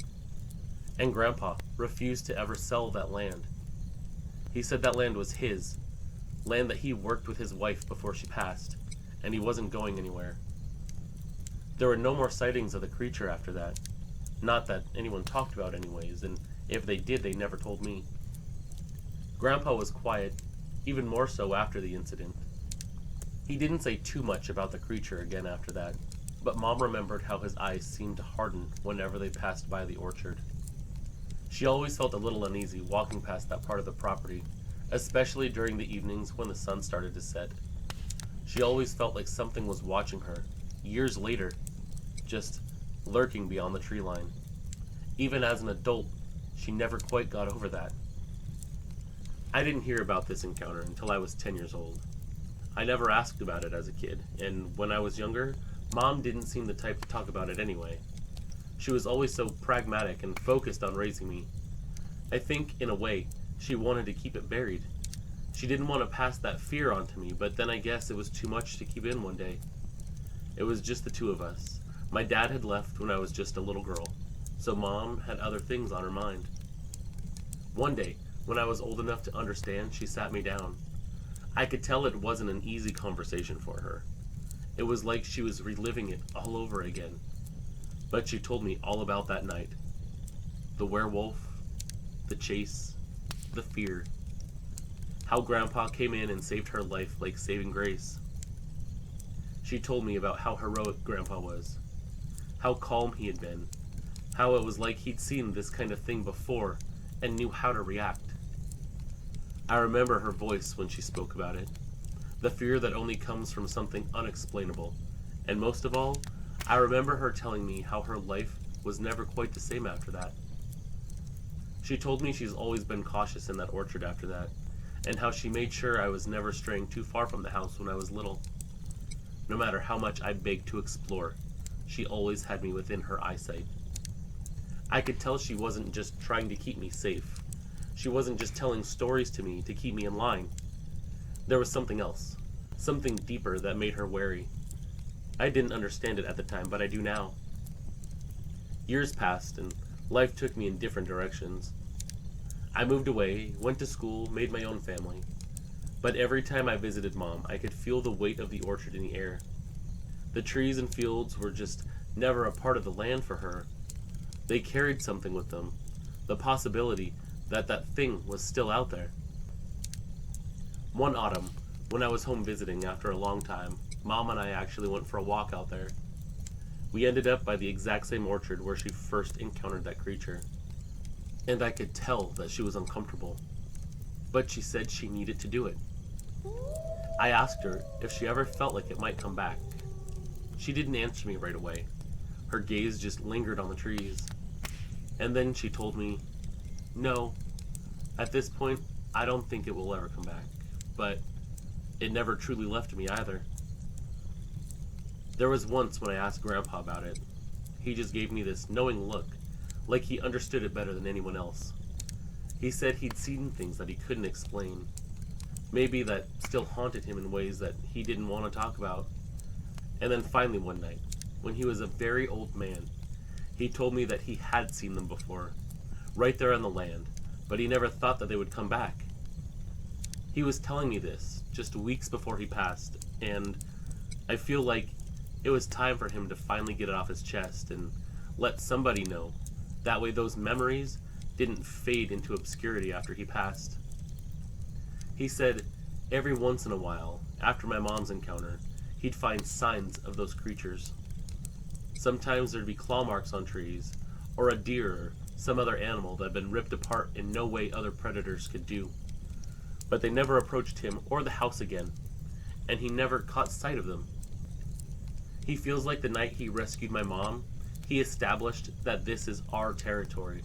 And Grandpa refused to ever sell that land. He said that land was his, land that he worked with his wife before she passed, and he wasn't going anywhere. There were no more sightings of the creature after that. Not that anyone talked about anyways, and if they did, they never told me. Grandpa was quiet, even more so after the incident. He didn't say too much about the creature again after that, but Mom remembered how his eyes seemed to harden whenever they passed by the orchard. She always felt a little uneasy walking past that part of the property, especially during the evenings when the sun started to set. She always felt like something was watching her, years later, just lurking beyond the tree line. Even as an adult, she never quite got over that. I didn't hear about this encounter until I was 10 years old. I never asked about it as a kid, and when I was younger, Mom didn't seem the type to talk about it anyway. She was always so pragmatic and focused on raising me. I think, in a way, she wanted to keep it buried. She didn't want to pass that fear on to me, but then I guess it was too much to keep in one day. It was just the two of us. My dad had left when I was just a little girl, so Mom had other things on her mind. One day, when I was old enough to understand, she sat me down. I could tell it wasn't an easy conversation for her. It was like she was reliving it all over again. But she told me all about that night. The werewolf, the chase, the fear. How Grandpa came in and saved her life like saving grace. She told me about how heroic Grandpa was, how calm he had been, how it was like he'd seen this kind of thing before and knew how to react. I remember her voice when she spoke about it, the fear that only comes from something unexplainable, and most of all, I remember her telling me how her life was never quite the same after that. She told me she's always been cautious in that orchard after that, and how she made sure I was never straying too far from the house when I was little. No matter how much I begged to explore, she always had me within her eyesight. I could tell she wasn't just trying to keep me safe. She wasn't just telling stories to me to keep me in line. There was something else, something deeper that made her wary. I didn't understand it at the time, but I do now. Years passed, and life took me in different directions. I moved away, went to school, made my own family. But every time I visited Mom, I could feel the weight of the orchard in the air. The trees and fields were just never a part of the land for her. They carried something with them, the possibility that that thing was still out there. One autumn, when I was home visiting after a long time, Mom and I actually went for a walk out there. We ended up by the exact same orchard where she first encountered that creature. And I could tell that she was uncomfortable. But she said she needed to do it. I asked her if she ever felt like it might come back. She didn't answer me right away. Her gaze just lingered on the trees. And then she told me, "No, at this point, I don't think it will ever come back." But it never truly left me either. There was once when I asked Grandpa about it. He just gave me this knowing look, like he understood it better than anyone else. He said he'd seen things that he couldn't explain. Maybe that still haunted him in ways that he didn't want to talk about. And then finally one night, when he was a very old man, he told me that he had seen them before, right there on the land, but he never thought that they would come back. He was telling me this just weeks before he passed, and I feel like it was time for him to finally get it off his chest and let somebody know. That way those memories didn't fade into obscurity after he passed. He said every once in a while, after my mom's encounter, he'd find signs of those creatures. Sometimes there'd be claw marks on trees, or a deer or some other animal that had been ripped apart in no way other predators could do. But they never approached him or the house again, and he never caught sight of them. He feels like the night he rescued my mom, he established that this is our territory.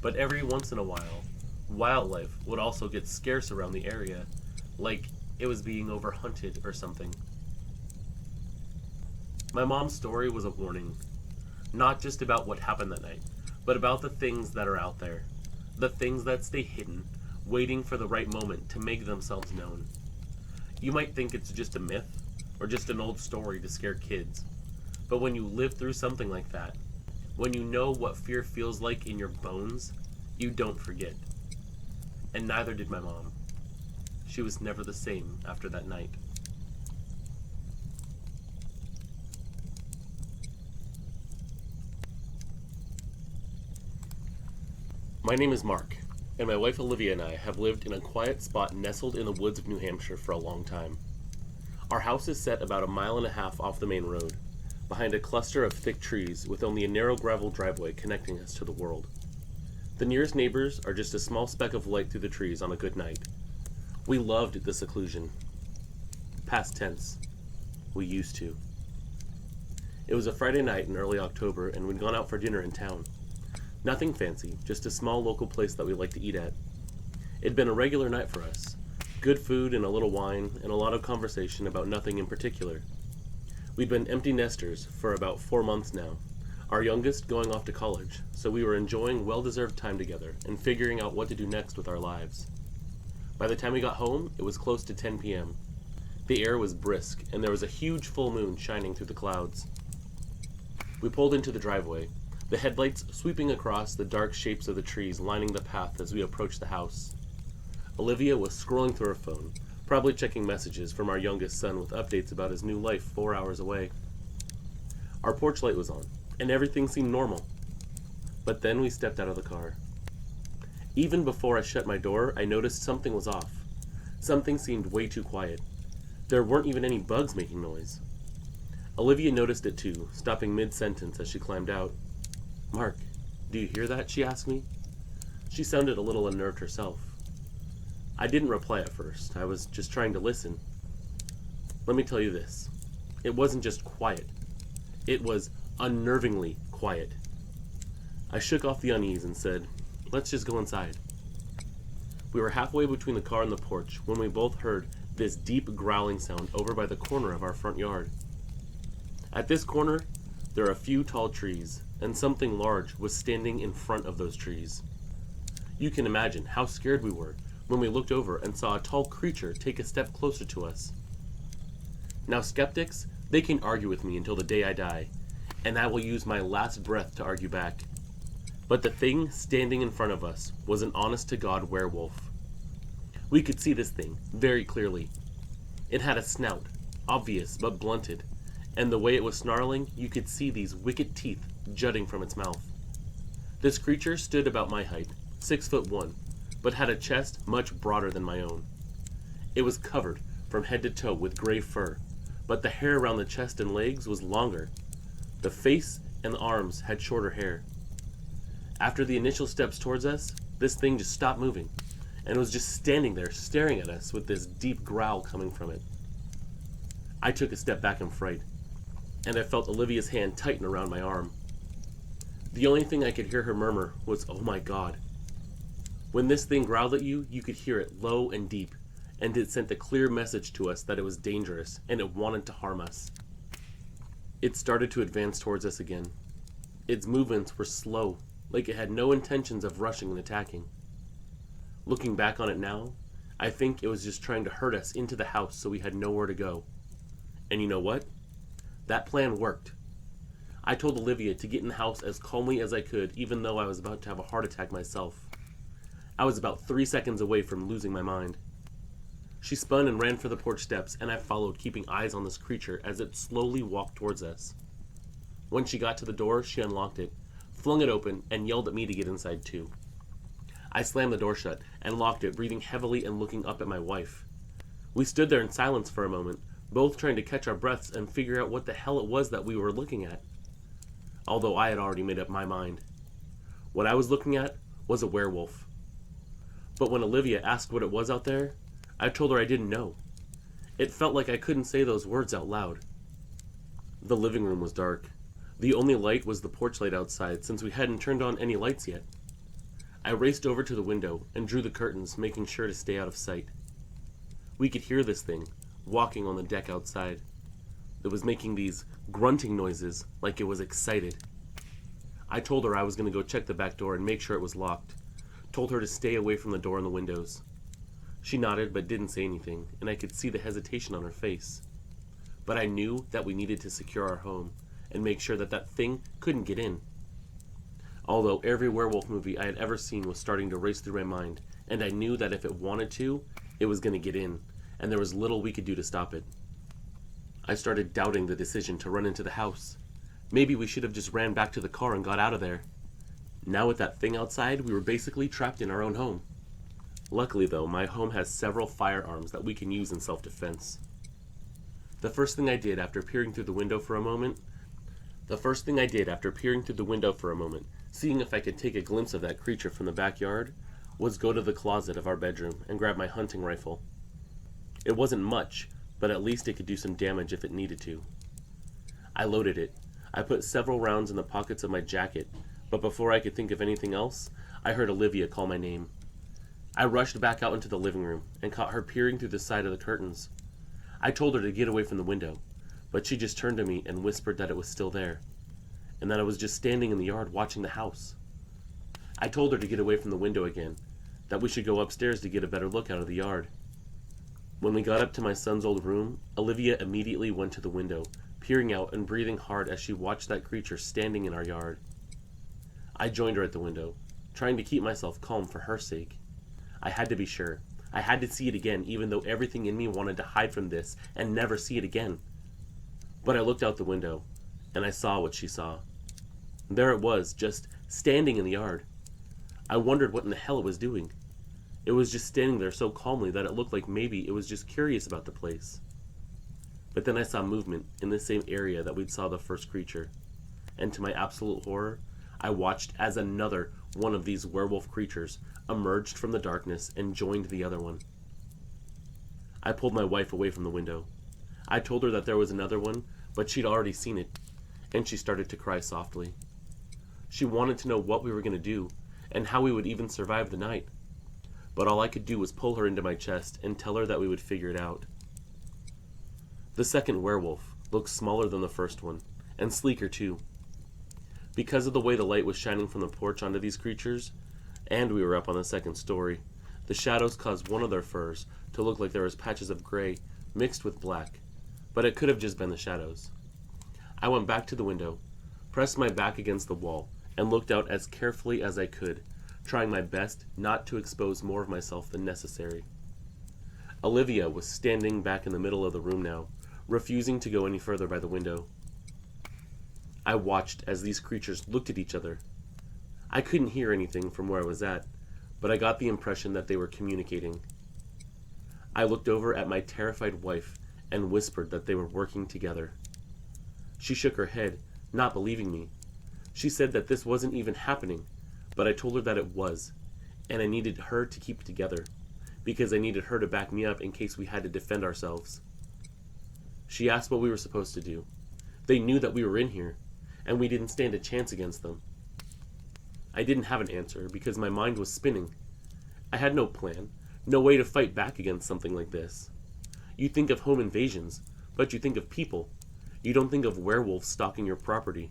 But every once in a while, wildlife would also get scarce around the area, like it was being overhunted or something. My mom's story was a warning, not just about what happened that night, but about the things that are out there, the things that stay hidden, waiting for the right moment to make themselves known. You might think it's just a myth, or just an old story to scare kids, but when you live through something like that, when you know what fear feels like in your bones, you don't forget. And neither did my mom. She was never the same after that night. My name is Mark, and my wife Olivia and I have lived in a quiet spot nestled in the woods of New Hampshire for a long time. Our house is set about 1.5 miles off the main road, behind a cluster of thick trees with only a narrow gravel driveway connecting us to the world. The nearest neighbors are just a small speck of light through the trees on a good night. We loved the seclusion. Past tense. We used to. It was a Friday night in early October, and we'd gone out for dinner in town. Nothing fancy, just a small local place that we like to eat at. It'd been a regular night for us. Good food and a little wine, and a lot of conversation about nothing in particular. We'd been empty nesters for about 4 months now, our youngest going off to college, so we were enjoying well-deserved time together and figuring out what to do next with our lives. By the time we got home, it was close to 10 p.m. The air was brisk, and there was a huge full moon shining through the clouds. We pulled into the driveway, the headlights sweeping across the dark shapes of the trees lining the path as we approached the house. Olivia was scrolling through her phone, probably checking messages from our youngest son with updates about his new life 4 hours away. Our porch light was on, and everything seemed normal. But then we stepped out of the car. Even before I shut my door, I noticed something was off. Something seemed way too quiet. There weren't even any bugs making noise. Olivia noticed it too, stopping mid-sentence as she climbed out. "Mark, do you hear that?" she asked me. She sounded a little unnerved herself. I didn't reply at first. I was just trying to listen. Let me tell you this. It wasn't just quiet. It was unnervingly quiet. I shook off the unease and said, "Let's just go inside." We were halfway between the car and the porch when we both heard this deep growling sound over by the corner of our front yard. At this corner, there are a few tall trees, and something large was standing in front of those trees. You can imagine how scared we were when we looked over and saw a tall creature take a step closer to us. Now, skeptics, they can argue with me until the day I die, and I will use my last breath to argue back. But the thing standing in front of us was an honest-to-God werewolf. We could see this thing very clearly. It had a snout, obvious but blunted, and the way it was snarling, you could see these wicked teeth jutting from its mouth. This creature stood about my height, 6'1", but had a chest much broader than my own. It was covered from head to toe with gray fur, but the hair around the chest and legs was longer. The face and the arms had shorter hair. After the initial steps towards us, this thing just stopped moving, and was just standing there staring at us with this deep growl coming from it. I took a step back in fright, and I felt Olivia's hand tighten around my arm. The only thing I could hear her murmur was, "Oh my God." When this thing growled at you, you could hear it low and deep, and it sent a clear message to us that it was dangerous, and it wanted to harm us. It started to advance towards us again. Its movements were slow, like it had no intentions of rushing and attacking. Looking back on it now, I think it was just trying to herd us into the house so we had nowhere to go. And you know what? That plan worked. I told Olivia to get in the house as calmly as I could, even though I was about to have a heart attack myself. I was about 3 seconds away from losing my mind. She spun and ran for the porch steps, and I followed, keeping eyes on this creature as it slowly walked towards us. When she got to the door, she unlocked it, flung it open, and yelled at me to get inside too. I slammed the door shut and locked it, breathing heavily and looking up at my wife. We stood there in silence for a moment, both trying to catch our breaths and figure out what the hell it was that we were looking at. Although I had already made up my mind. What I was looking at was a werewolf. But when Olivia asked what it was out there, I told her I didn't know. It felt like I couldn't say those words out loud. The living room was dark. The only light was the porch light outside, since we hadn't turned on any lights yet. I raced over to the window and drew the curtains, making sure to stay out of sight. We could hear this thing walking on the deck outside. It was making these grunting noises like it was excited. I told her I was going to go check the back door and make sure it was locked. Told her to stay away from the door and the windows. She nodded but didn't say anything, and I could see the hesitation on her face. But I knew that we needed to secure our home and make sure that that thing couldn't get in. Although every werewolf movie I had ever seen was starting to race through my mind, and I knew that if it wanted to, it was going to get in, and there was little we could do to stop it. I started doubting the decision to run into the house. Maybe we should have just ran back to the car and got out of there. Now with that thing outside, we were basically trapped in our own home. Luckily though, my home has several firearms that we can use in self-defense. The first thing I did after peering through the window for a moment, seeing if I could take a glimpse of that creature from the backyard, was go to the closet of our bedroom and grab my hunting rifle. It wasn't much, but at least it could do some damage if it needed to. I loaded it. I put several rounds in the pockets of my jacket, but before I could think of anything else, I heard Olivia call my name. I rushed back out into the living room and caught her peering through the side of the curtains. I told her to get away from the window, but she just turned to me and whispered that it was still there, and that I was just standing in the yard watching the house. I told her to get away from the window again, that we should go upstairs to get a better look out of the yard. When we got up to my son's old room, Olivia immediately went to the window, peering out and breathing hard as she watched that creature standing in our yard. I joined her at the window, trying to keep myself calm for her sake. I had to be sure. I had to see it again, even though everything in me wanted to hide from this and never see it again. But I looked out the window, and I saw what she saw. There it was, just standing in the yard. I wondered what in the hell it was doing. It was just standing there so calmly that it looked like maybe it was just curious about the place. But then I saw movement in the same area that we'd saw the first creature, and to my absolute horror, I watched as another one of these werewolf creatures emerged from the darkness and joined the other one. I pulled my wife away from the window. I told her that there was another one, but she'd already seen it, and she started to cry softly. She wanted to know what we were going to do, and how we would even survive the night. But all I could do was pull her into my chest and tell her that we would figure it out. The second werewolf looked smaller than the first one, and sleeker too. Because of the way the light was shining from the porch onto these creatures, and we were up on the second story, the shadows caused one of their furs to look like there was patches of gray mixed with black, but it could have just been the shadows. I went back to the window, pressed my back against the wall, and looked out as carefully as I could, trying my best not to expose more of myself than necessary. Olivia was standing back in the middle of the room now, refusing to go any further by the window. I watched as these creatures looked at each other. I couldn't hear anything from where I was at, but I got the impression that they were communicating. I looked over at my terrified wife and whispered that they were working together. She shook her head, not believing me. She said that this wasn't even happening, but I told her that it was, and I needed her to keep it together, because I needed her to back me up in case we had to defend ourselves. She asked what we were supposed to do. They knew that we were in here, and we didn't stand a chance against them. I didn't have an answer because my mind was spinning. I had no plan, no way to fight back against something like this. You think of home invasions, but you think of people. You don't think of werewolves stalking your property.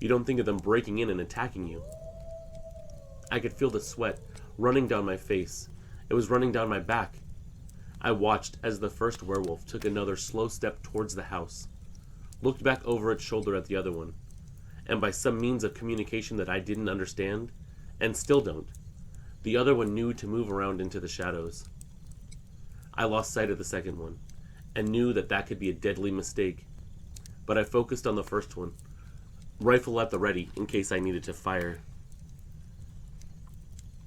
You don't think of them breaking in and attacking you. I could feel the sweat running down my face. It was running down my back. I watched as the first werewolf took another slow step towards the house, looked back over its shoulder at the other one, and by some means of communication that I didn't understand, and still don't, the other one knew to move around into the shadows. I lost sight of the second one, and knew that that could be a deadly mistake, but I focused on the first one, rifle at the ready in case I needed to fire.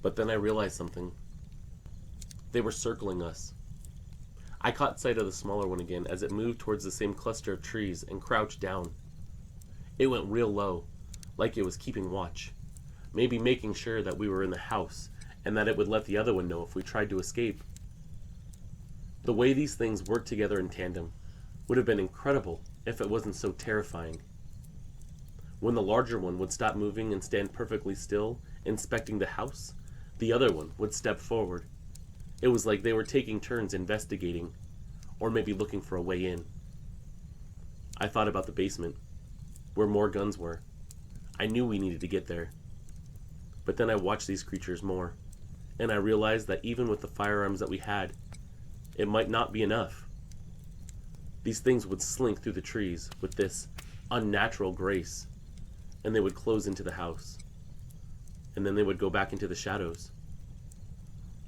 But then I realized something. They were circling us. I caught sight of the smaller one again as it moved towards the same cluster of trees and crouched down. It went real low, like it was keeping watch, maybe making sure that we were in the house and that it would let the other one know if we tried to escape. The way these things worked together in tandem would have been incredible if it wasn't so terrifying. When the larger one would stop moving and stand perfectly still, inspecting the house, the other one would step forward. It was like they were taking turns investigating, or maybe looking for a way in. I thought about the basement, where more guns were. I knew we needed to get there. But then I watched these creatures more, and I realized that even with the firearms that we had, it might not be enough. These things would slink through the trees with this unnatural grace, and they would close into the house, and then they would go back into the shadows.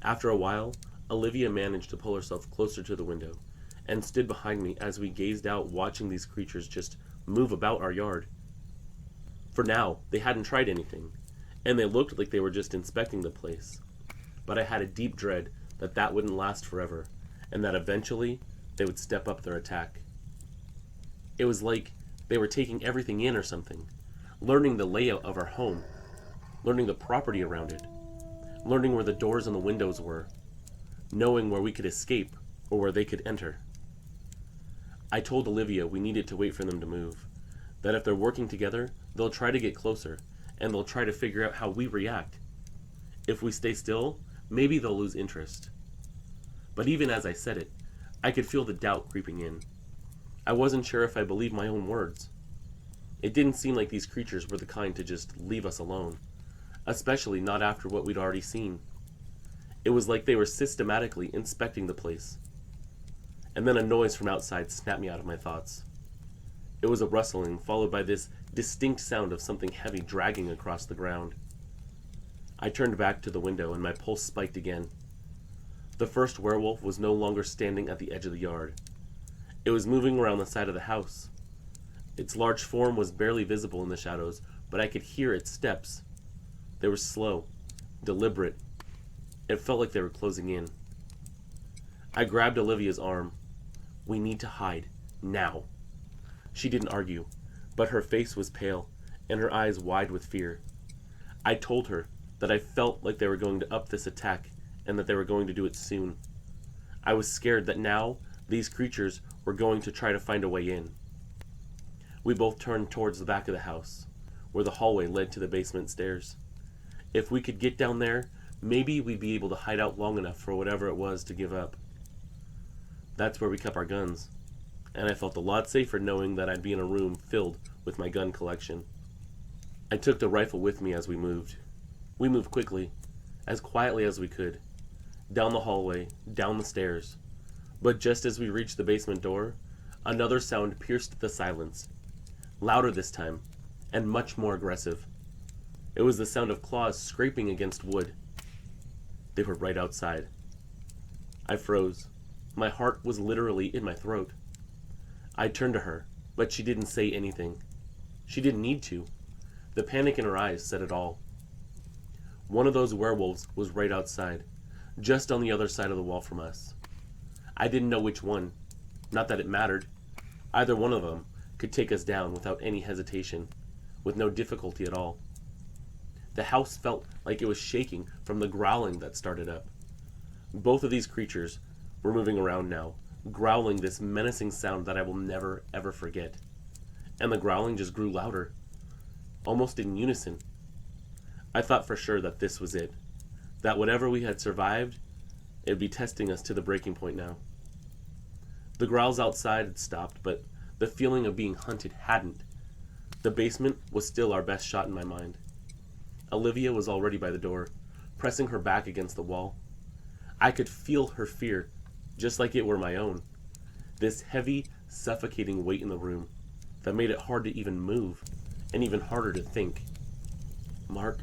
After a while, Olivia managed to pull herself closer to the window and stood behind me as we gazed out, watching these creatures just move about our yard. For now, they hadn't tried anything, and they looked like they were just inspecting the place. But I had a deep dread that that wouldn't last forever, and that eventually they would step up their attack. It was like they were taking everything in or something, learning the layout of our home, learning the property around it, learning where the doors and the windows were, knowing where we could escape or where they could enter. I told Olivia we needed to wait for them to move, that if they're working together, they'll try to get closer, and they'll try to figure out how we react. If we stay still, maybe they'll lose interest. But even as I said it, I could feel the doubt creeping in. I wasn't sure if I believed my own words. It didn't seem like these creatures were the kind to just leave us alone, especially not after what we'd already seen. It was like they were systematically inspecting the place. And then a noise from outside snapped me out of my thoughts. It was a rustling, followed by this distinct sound of something heavy dragging across the ground. I turned back to the window and my pulse spiked again. The first werewolf was no longer standing at the edge of the yard. It was moving around the side of the house. Its large form was barely visible in the shadows, but I could hear its steps. They were slow, deliberate. It felt like they were closing in. I grabbed Olivia's arm. We need to hide, now. She didn't argue, but her face was pale, and her eyes wide with fear. I told her that I felt like they were going to up this attack, and that they were going to do it soon. I was scared that now these creatures were going to try to find a way in. We both turned towards the back of the house, where the hallway led to the basement stairs. If we could get down there, maybe we'd be able to hide out long enough for whatever it was to give up. That's where we kept our guns, and I felt a lot safer knowing that I'd be in a room filled with my gun collection. I took the rifle with me as we moved. We moved quickly, as quietly as we could, down the hallway, down the stairs. But just as we reached the basement door, another sound pierced the silence. Louder this time, and much more aggressive. It was the sound of claws scraping against wood. They were right outside. I froze. My heart was literally in my throat. I turned to her, but she didn't say anything. She didn't need to. The panic in her eyes said it all. One of those werewolves was right outside, just on the other side of the wall from us. I didn't know which one. Not that it mattered. Either one of them could take us down without any hesitation, with no difficulty at all. The house felt like it was shaking from the growling that started up. Both of these creatures were moving around now, growling this menacing sound that I will never, ever forget. And the growling just grew louder, almost in unison. I thought for sure that this was it, that whatever we had survived, it would be testing us to the breaking point now. The growls outside had stopped, but the feeling of being hunted hadn't. The basement was still our best shot in my mind. Olivia was already by the door, pressing her back against the wall. I could feel her fear, just like it were my own. This heavy, suffocating weight in the room that made it hard to even move, and even harder to think. "Mark,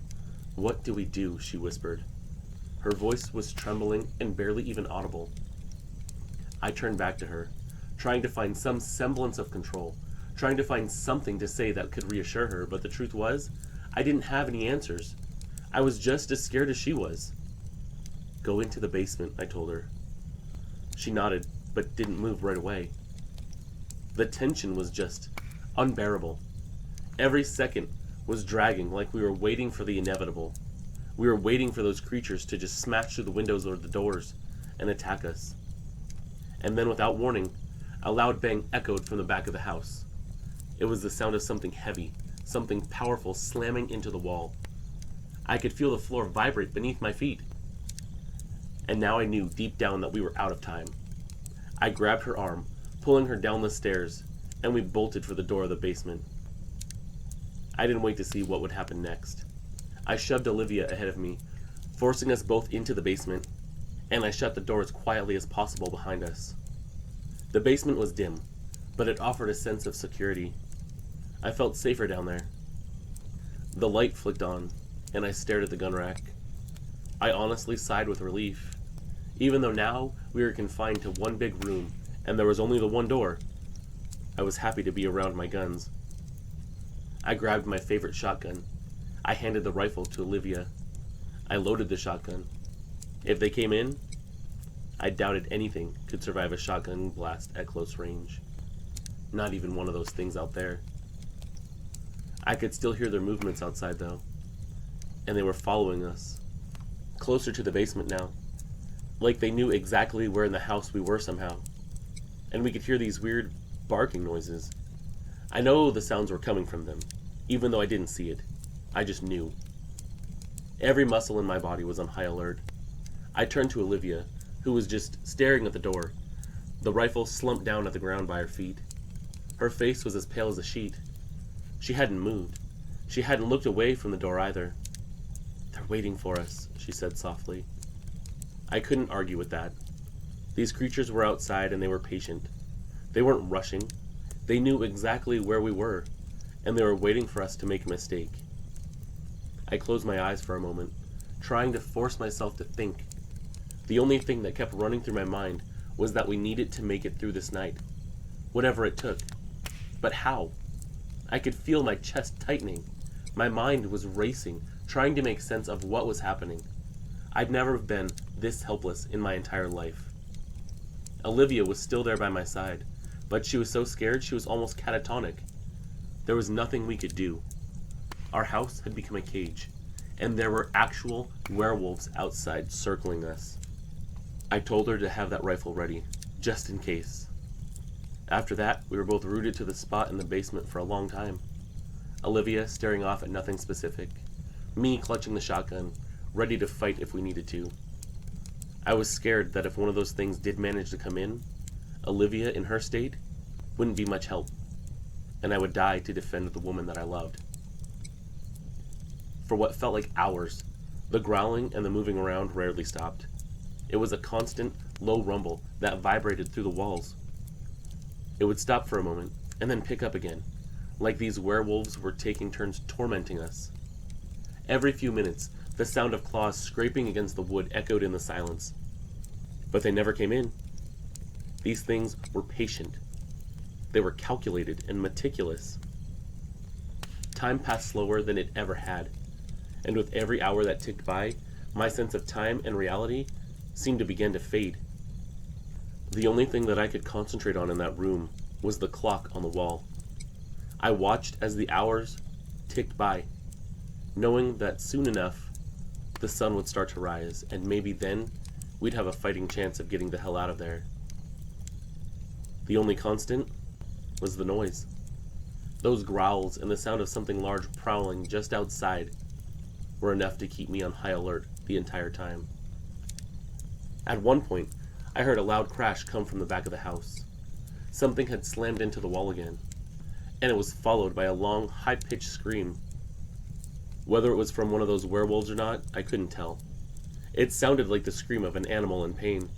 what do we do?" she whispered. Her voice was trembling and barely even audible. I turned back to her, trying to find some semblance of control, trying to find something to say that could reassure her, but the truth was, I didn't have any answers. I was just as scared as she was. "Go into the basement," I told her. She nodded, but didn't move right away. The tension was just unbearable. Every second was dragging, like we were waiting for the inevitable. We were waiting for those creatures to just smash through the windows or the doors and attack us. And then, without warning, a loud bang echoed from the back of the house. It was the sound of something heavy, something powerful slamming into the wall. I could feel the floor vibrate beneath my feet. And now I knew deep down that we were out of time. I grabbed her arm, pulling her down the stairs, and we bolted for the door of the basement. I didn't wait to see what would happen next. I shoved Olivia ahead of me, forcing us both into the basement, and I shut the door as quietly as possible behind us. The basement was dim, but it offered a sense of security. I felt safer down there. The light flicked on, and I stared at the gun rack. I honestly sighed with relief. Even though now we were confined to one big room, and there was only the one door, I was happy to be around my guns. I grabbed my favorite shotgun. I handed the rifle to Olivia. I loaded the shotgun. If they came in, I doubted anything could survive a shotgun blast at close range. Not even one of those things out there. I could still hear their movements outside though, and they were following us. Closer to the basement now, like they knew exactly where in the house we were somehow. And we could hear these weird barking noises. I know the sounds were coming from them, even though I didn't see it. I just knew. Every muscle in my body was on high alert. I turned to Olivia, who was just staring at the door, the rifle slumped down at the ground by her feet. Her face was as pale as a sheet. She hadn't moved. She hadn't looked away from the door either. "They're waiting for us," she said softly. I couldn't argue with that. These creatures were outside and they were patient. They weren't rushing. They knew exactly where we were, and they were waiting for us to make a mistake. I closed my eyes for a moment, trying to force myself to think. The only thing that kept running through my mind was that we needed to make it through this night, whatever it took. But how? I could feel my chest tightening. My mind was racing, trying to make sense of what was happening. I'd never been this helpless in my entire life. Olivia was still there by my side, but she was so scared she was almost catatonic. There was nothing we could do. Our house had become a cage, and there were actual werewolves outside circling us. I told her to have that rifle ready, just in case. After that, we were both rooted to the spot in the basement for a long time. Olivia staring off at nothing specific, me clutching the shotgun, ready to fight if we needed to. I was scared that if one of those things did manage to come in, Olivia, in her state, wouldn't be much help, and I would die to defend the woman that I loved. For what felt like hours, the growling and the moving around rarely stopped. It was a constant, low rumble that vibrated through the walls. It would stop for a moment, and then pick up again, like these werewolves were taking turns tormenting us. Every few minutes, the sound of claws scraping against the wood echoed in the silence. But they never came in. These things were patient. They were calculated and meticulous. Time passed slower than it ever had, and with every hour that ticked by, my sense of time and reality seemed to begin to fade. The only thing that I could concentrate on in that room was the clock on the wall. I watched as the hours ticked by, knowing that soon enough the sun would start to rise, and maybe then we'd have a fighting chance of getting the hell out of there. The only constant was the noise. Those growls and the sound of something large prowling just outside were enough to keep me on high alert the entire time. At one point, I heard a loud crash come from the back of the house. Something had slammed into the wall again, and it was followed by a long, high-pitched scream. Whether it was from one of those werewolves or not, I couldn't tell. It sounded like the scream of an animal in pain,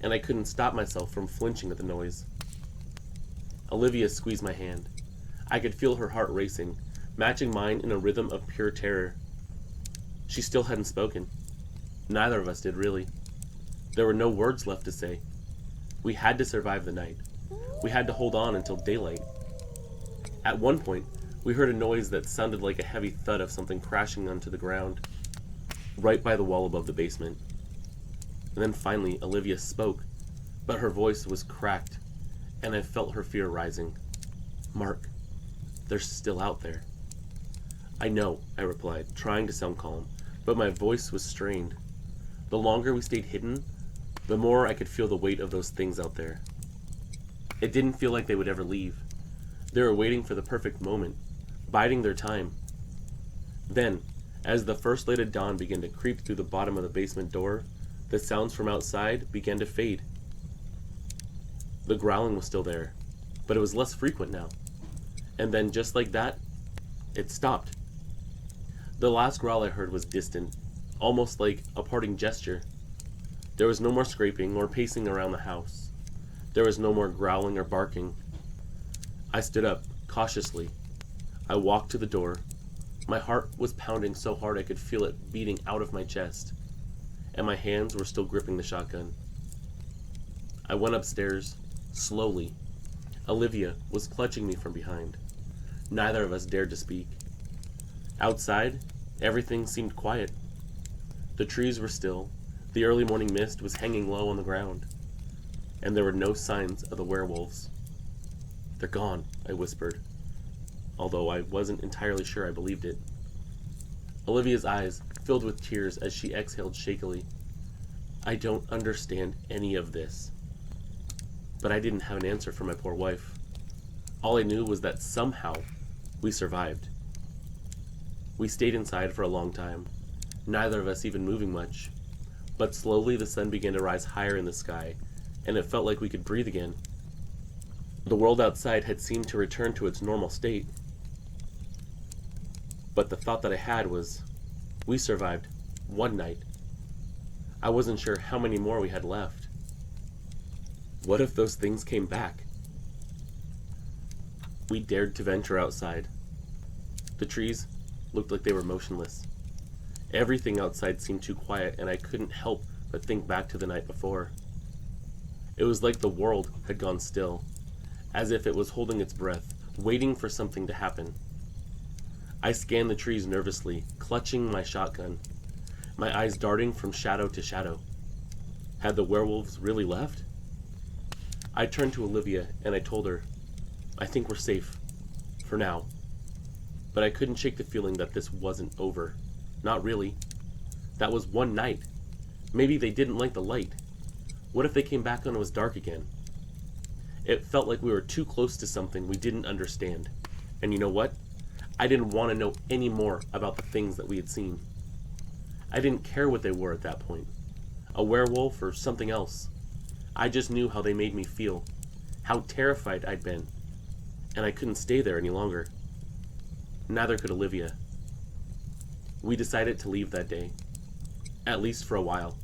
and I couldn't stop myself from flinching at the noise. Olivia squeezed my hand. I could feel her heart racing, matching mine in a rhythm of pure terror. She still hadn't spoken. Neither of us did, really. There were no words left to say. We had to survive the night. We had to hold on until daylight. At one point, we heard a noise that sounded like a heavy thud of something crashing onto the ground, right by the wall above the basement. And then finally, Olivia spoke, but her voice was cracked, and I felt her fear rising. "Mark, they're still out there." "I know," I replied, trying to sound calm, but my voice was strained. The longer we stayed hidden, the more I could feel the weight of those things out there. It didn't feel like they would ever leave. They were waiting for the perfect moment, biding their time. Then, as the first light of dawn began to creep through the bottom of the basement door, the sounds from outside began to fade. The growling was still there, but it was less frequent now. And then, just like that, it stopped. The last growl I heard was distant, almost like a parting gesture. There was no more scraping or pacing around the house. There was no more growling or barking. I stood up, cautiously. I walked to the door. My heart was pounding so hard I could feel it beating out of my chest, and my hands were still gripping the shotgun. I went upstairs, slowly. Olivia was clutching me from behind. Neither of us dared to speak. Outside, everything seemed quiet. The trees were still, the early morning mist was hanging low on the ground, and there were no signs of the werewolves. "They're gone," I whispered, although I wasn't entirely sure I believed it. Olivia's eyes filled with tears as she exhaled shakily. "I don't understand any of this." But I didn't have an answer for my poor wife. All I knew was that somehow we survived. We stayed inside for a long time, neither of us even moving much, but slowly the sun began to rise higher in the sky, and it felt like we could breathe again. The world outside had seemed to return to its normal state. But the thought that I had was, we survived one night. I wasn't sure how many more we had left. What if those things came back? We dared to venture outside. The trees looked like they were motionless. Everything outside seemed too quiet, and I couldn't help but think back to the night before. It was like the world had gone still, as if it was holding its breath, waiting for something to happen. I scanned the trees nervously, clutching my shotgun, my eyes darting from shadow to shadow. Had the werewolves really left? I turned to Olivia and I told her, I think we're safe. For now. But I couldn't shake the feeling that this wasn't over. Not really. That was one night. Maybe they didn't like the light. What if they came back when it was dark again? It felt like we were too close to something we didn't understand. And you know what? I didn't want to know any more about the things that we had seen. I didn't care what they were at that point. A werewolf or something else. I just knew how they made me feel. How terrified I'd been. And I couldn't stay there any longer. Neither could Olivia. We decided to leave that day. At least for a while.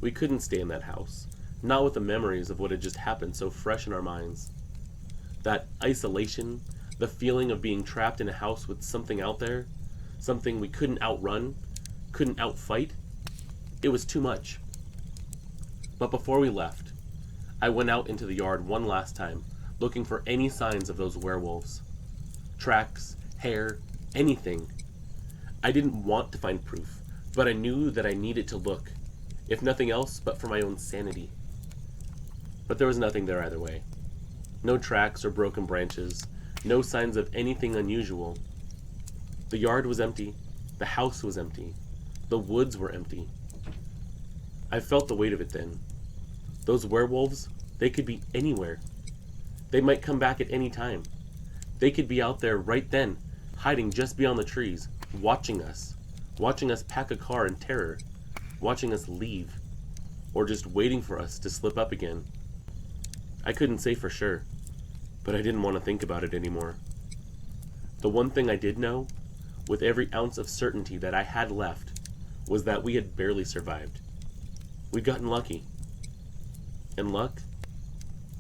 We couldn't stay in that house. Not with the memories of what had just happened so fresh in our minds. That isolation, the feeling of being trapped in a house with something out there, something we couldn't outrun, couldn't outfight, it was too much. But before we left, I went out into the yard one last time, looking for any signs of those werewolves. Tracks, hair, anything. I didn't want to find proof, but I knew that I needed to look, if nothing else but for my own sanity. But there was nothing there either way. No tracks or broken branches, no signs of anything unusual. The yard was empty, the house was empty, the woods were empty. I felt the weight of it then. Those werewolves, they could be anywhere. They might come back at any time. They could be out there right then, hiding just beyond the trees, watching us pack a car in terror, watching us leave, or just waiting for us to slip up again. I couldn't say for sure, but I didn't want to think about it anymore. The one thing I did know, with every ounce of certainty that I had left, was that we had barely survived. We'd gotten lucky. And luck,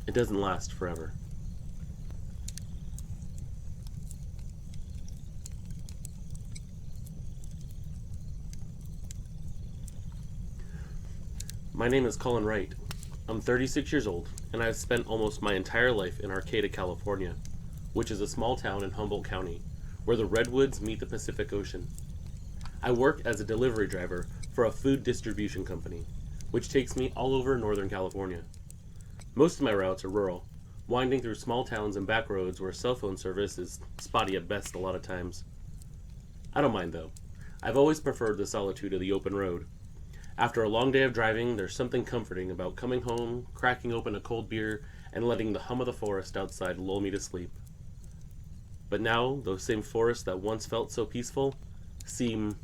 it doesn't last forever. My name is Colin Wright. I'm 36 years old, and I've spent almost my entire life in Arcata, California, which is a small town in Humboldt County, where the redwoods meet the Pacific Ocean. I work as a delivery driver for a food distribution company, which takes me all over Northern California. Most of my routes are rural, winding through small towns and back roads where cell phone service is spotty at best a lot of times. I don't mind though. I've always preferred the solitude of the open road. After a long day of driving, there's something comforting about coming home, cracking open a cold beer, and letting the hum of the forest outside lull me to sleep. But now, those same forests that once felt so peaceful seem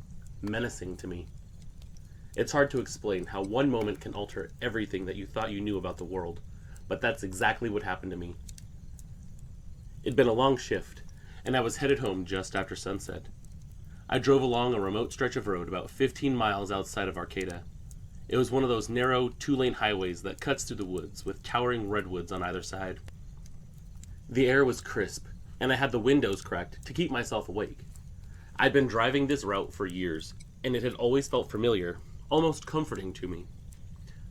menacing to me. It's hard to explain how one moment can alter everything that you thought you knew about the world, but that's exactly what happened to me. It'd been a long shift, and I was headed home just after sunset. I drove along a remote stretch of road about 15 miles outside of Arcata. It was one of those narrow, two-lane highways that cuts through the woods with towering redwoods on either side. The air was crisp, and I had the windows cracked to keep myself awake. I'd been driving this route for years, and it had always felt familiar, almost comforting to me.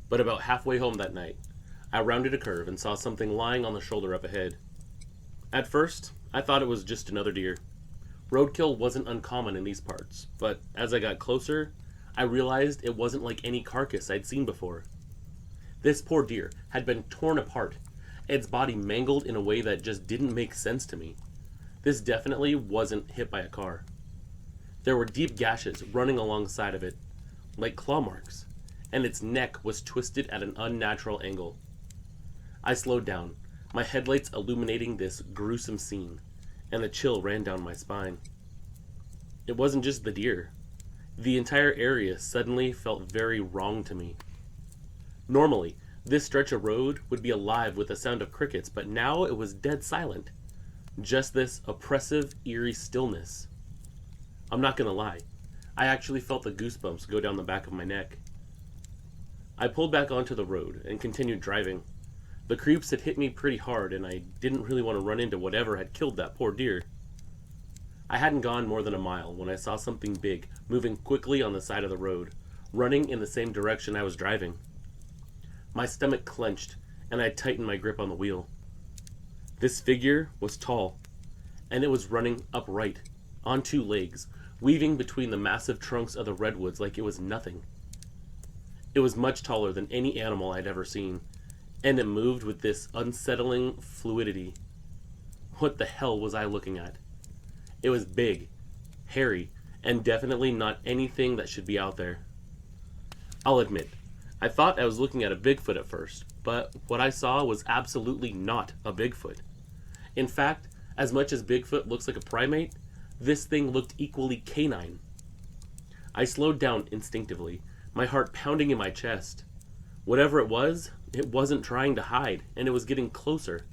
But about halfway home that night, I rounded a curve and saw something lying on the shoulder up ahead. At first, I thought it was just another deer. Roadkill wasn't uncommon in these parts, but as I got closer, I realized it wasn't like any carcass I'd seen before. This poor deer had been torn apart, its body mangled in a way that just didn't make sense to me. This definitely wasn't hit by a car. There were deep gashes running alongside of it, like claw marks, and its neck was twisted at an unnatural angle. I slowed down, my headlights illuminating this gruesome scene, and a chill ran down my spine. It wasn't just the deer. The entire area suddenly felt very wrong to me. Normally, this stretch of road would be alive with the sound of crickets, but now it was dead silent. Just this oppressive, eerie stillness. I'm not gonna lie, I actually felt the goosebumps go down the back of my neck. I pulled back onto the road and continued driving. The creeps had hit me pretty hard, and I didn't really want to run into whatever had killed that poor deer. I hadn't gone more than a mile when I saw something big moving quickly on the side of the road, running in the same direction I was driving. My stomach clenched, and I tightened my grip on the wheel. This figure was tall, and it was running upright, on two legs, weaving between the massive trunks of the redwoods like it was nothing. It was much taller than any animal I'd ever seen, and it moved with this unsettling fluidity. What the hell was I looking at? It was big, hairy, and definitely not anything that should be out there. I'll admit, I thought I was looking at a Bigfoot at first, but what I saw was absolutely not a Bigfoot. In fact, as much as Bigfoot looks like a primate, this thing looked equally canine. I slowed down instinctively, my heart pounding in my chest. Whatever it wasn't trying to hide, and it was getting closer.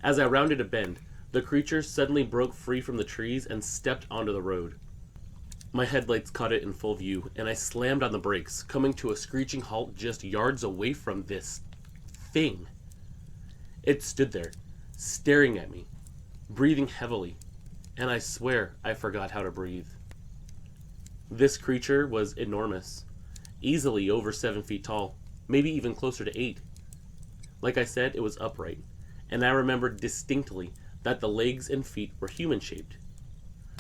As I rounded a bend, the creature suddenly broke free from the trees and stepped onto the road. My headlights caught it in full view, and I slammed on the brakes, coming to a screeching halt just yards away from this thing. It stood there, staring at me, breathing heavily, and I swear I forgot how to breathe. This creature was enormous, easily over 7 feet tall, maybe even closer to 8. Like I said, it was upright, and I remembered distinctly that the legs and feet were human-shaped.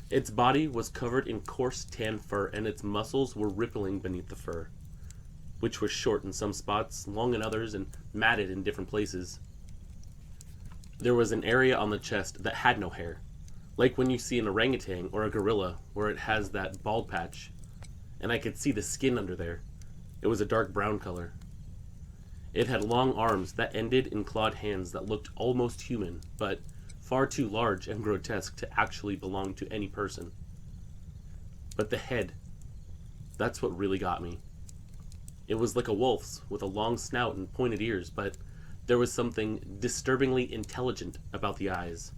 Its body was covered in coarse tan fur, and its muscles were rippling beneath the fur, which was short in some spots, long in others, and matted in different places. There was an area on the chest that had no hair, like when you see an orangutan or a gorilla, where it has that bald patch, and I could see the skin under there. It was a dark brown color. It had long arms that ended in clawed hands that looked almost human, but far too large and grotesque to actually belong to any person. But the head, that's what really got me. It was like a wolf's, with a long snout and pointed ears, but there was something disturbingly intelligent about the eyes.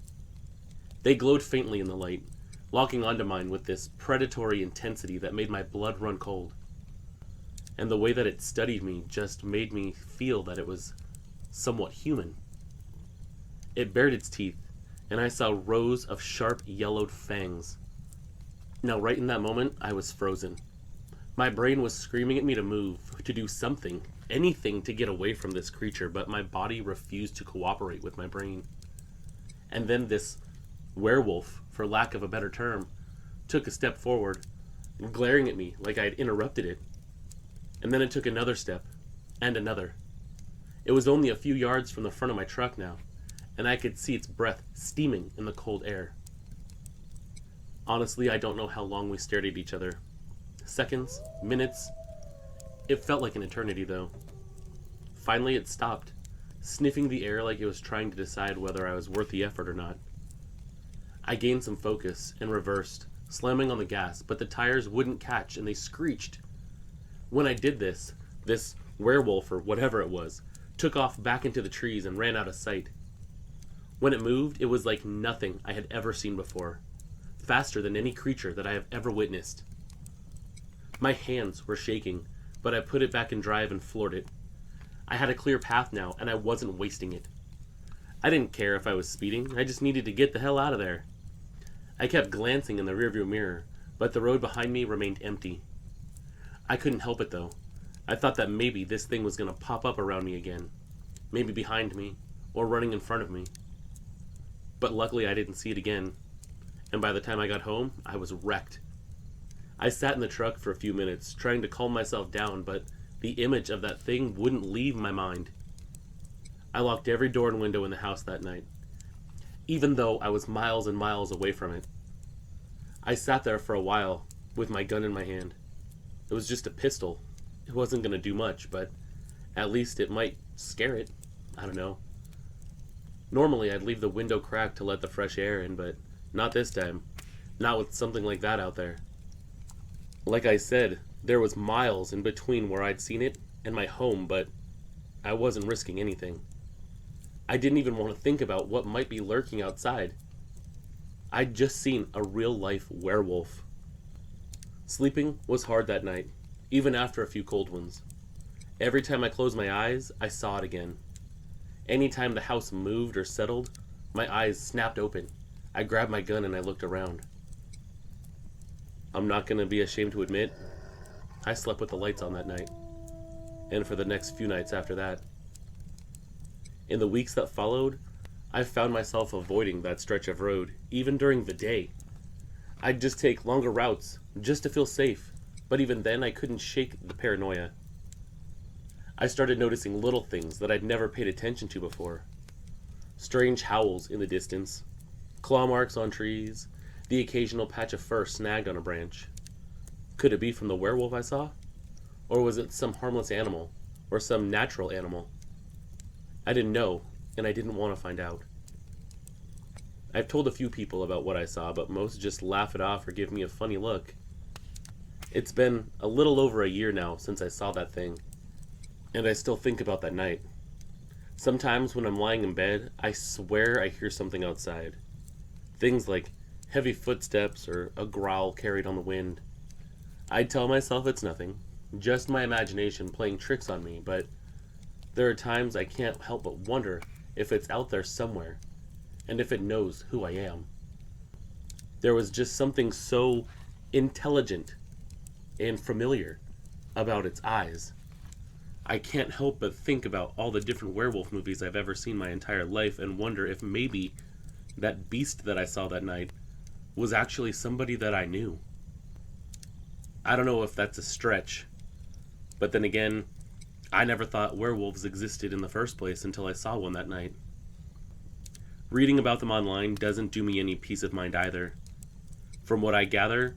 They glowed faintly in the light, locking onto mine with this predatory intensity that made my blood run cold. And the way that it studied me just made me feel that it was somewhat human. It bared its teeth, and I saw rows of sharp yellowed fangs. Now, right in that moment, I was frozen. My brain was screaming at me to move, to do something, anything to get away from this creature, but my body refused to cooperate with my brain. And then this werewolf, for lack of a better term, took a step forward, glaring at me like I had interrupted it. And then it took another step, and another. It was only a few yards from the front of my truck now, and I could see its breath steaming in the cold air. Honestly, I don't know how long we stared at each other. Seconds, minutes. It felt like an eternity, though. Finally, it stopped, sniffing the air like it was trying to decide whether I was worth the effort or not. I gained some focus and reversed, slamming on the gas, but the tires wouldn't catch and they screeched. When I did this werewolf, or whatever it was, took off back into the trees and ran out of sight. When it moved, it was like nothing I had ever seen before, faster than any creature that I have ever witnessed. My hands were shaking, but I put it back in drive and floored it. I had a clear path now, and I wasn't wasting it. I didn't care if I was speeding, I just needed to get the hell out of there. I kept glancing in the rearview mirror, but the road behind me remained empty. I couldn't help it, though. I thought that maybe this thing was going to pop up around me again. Maybe behind me, or running in front of me. But luckily I didn't see it again, and by the time I got home, I was wrecked. I sat in the truck for a few minutes, trying to calm myself down, but the image of that thing wouldn't leave my mind. I locked every door and window in the house that night, even though I was miles and miles away from it. I sat there for a while, with my gun in my hand. It was just a pistol. It wasn't going to do much, but at least it might scare it. I don't know. Normally, I'd leave the window cracked to let the fresh air in, but not this time. Not with something like that out there. Like I said, there was miles in between where I'd seen it and my home, but I wasn't risking anything. I didn't even want to think about what might be lurking outside. I'd just seen a real-life werewolf. Sleeping was hard that night, even after a few cold ones. Every time I closed my eyes, I saw it again. Anytime the house moved or settled, my eyes snapped open. I grabbed my gun and I looked around. I'm not going to be ashamed to admit, I slept with the lights on that night, and for the next few nights after that. In the weeks that followed, I found myself avoiding that stretch of road, even during the day. I'd just take longer routes, just to feel safe, but even then I couldn't shake the paranoia. I started noticing little things that I'd never paid attention to before. Strange howls in the distance, claw marks on trees, the occasional patch of fur snagged on a branch. Could it be from the werewolf I saw? Or was it some harmless animal, or some natural animal? I didn't know, and I didn't want to find out. I've told a few people about what I saw, but most just laugh it off or give me a funny look. It's been a little over a year now since I saw that thing, and I still think about that night. Sometimes when I'm lying in bed, I swear I hear something outside. Things like heavy footsteps or a growl carried on the wind. I tell myself it's nothing, just my imagination playing tricks on me, but there are times I can't help but wonder if it's out there somewhere, and if it knows who I am. There was just something so intelligent and familiar about its eyes. I can't help but think about all the different werewolf movies I've ever seen my entire life and wonder if maybe that beast that I saw that night was actually somebody that I knew. I don't know if that's a stretch, but then again, I never thought werewolves existed in the first place until I saw one that night. Reading about them online doesn't do me any peace of mind either. From what I gather,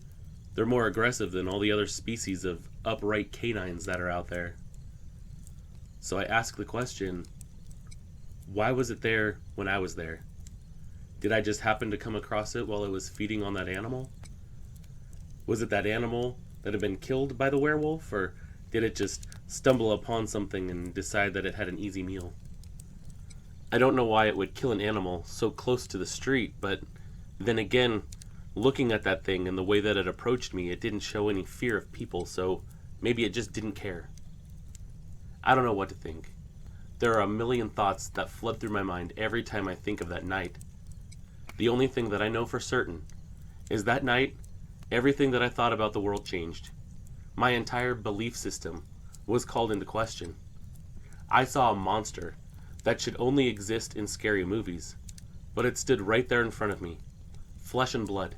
they're more aggressive than all the other species of upright canines that are out there. So I ask the question, why was it there when I was there? Did I just happen to come across it while I was feeding on that animal? Was it that animal that had been killed by the werewolf, or did it just stumble upon something and decide that it had an easy meal? I don't know why it would kill an animal so close to the street, but then again, looking at that thing and the way that it approached me, it didn't show any fear of people, so maybe it just didn't care. I don't know what to think. There are a million thoughts that flood through my mind every time I think of that night. The only thing that I know for certain is that night, everything that I thought about the world changed. My entire belief system was called into question. I saw a monster that should only exist in scary movies, but it stood right there in front of me, flesh and blood,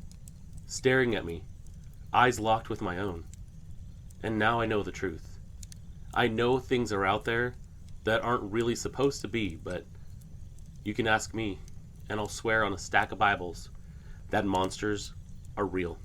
staring at me, eyes locked with my own. And now I know the truth. I know things are out there that aren't really supposed to be, but you can ask me, and I'll swear on a stack of Bibles that monsters are real.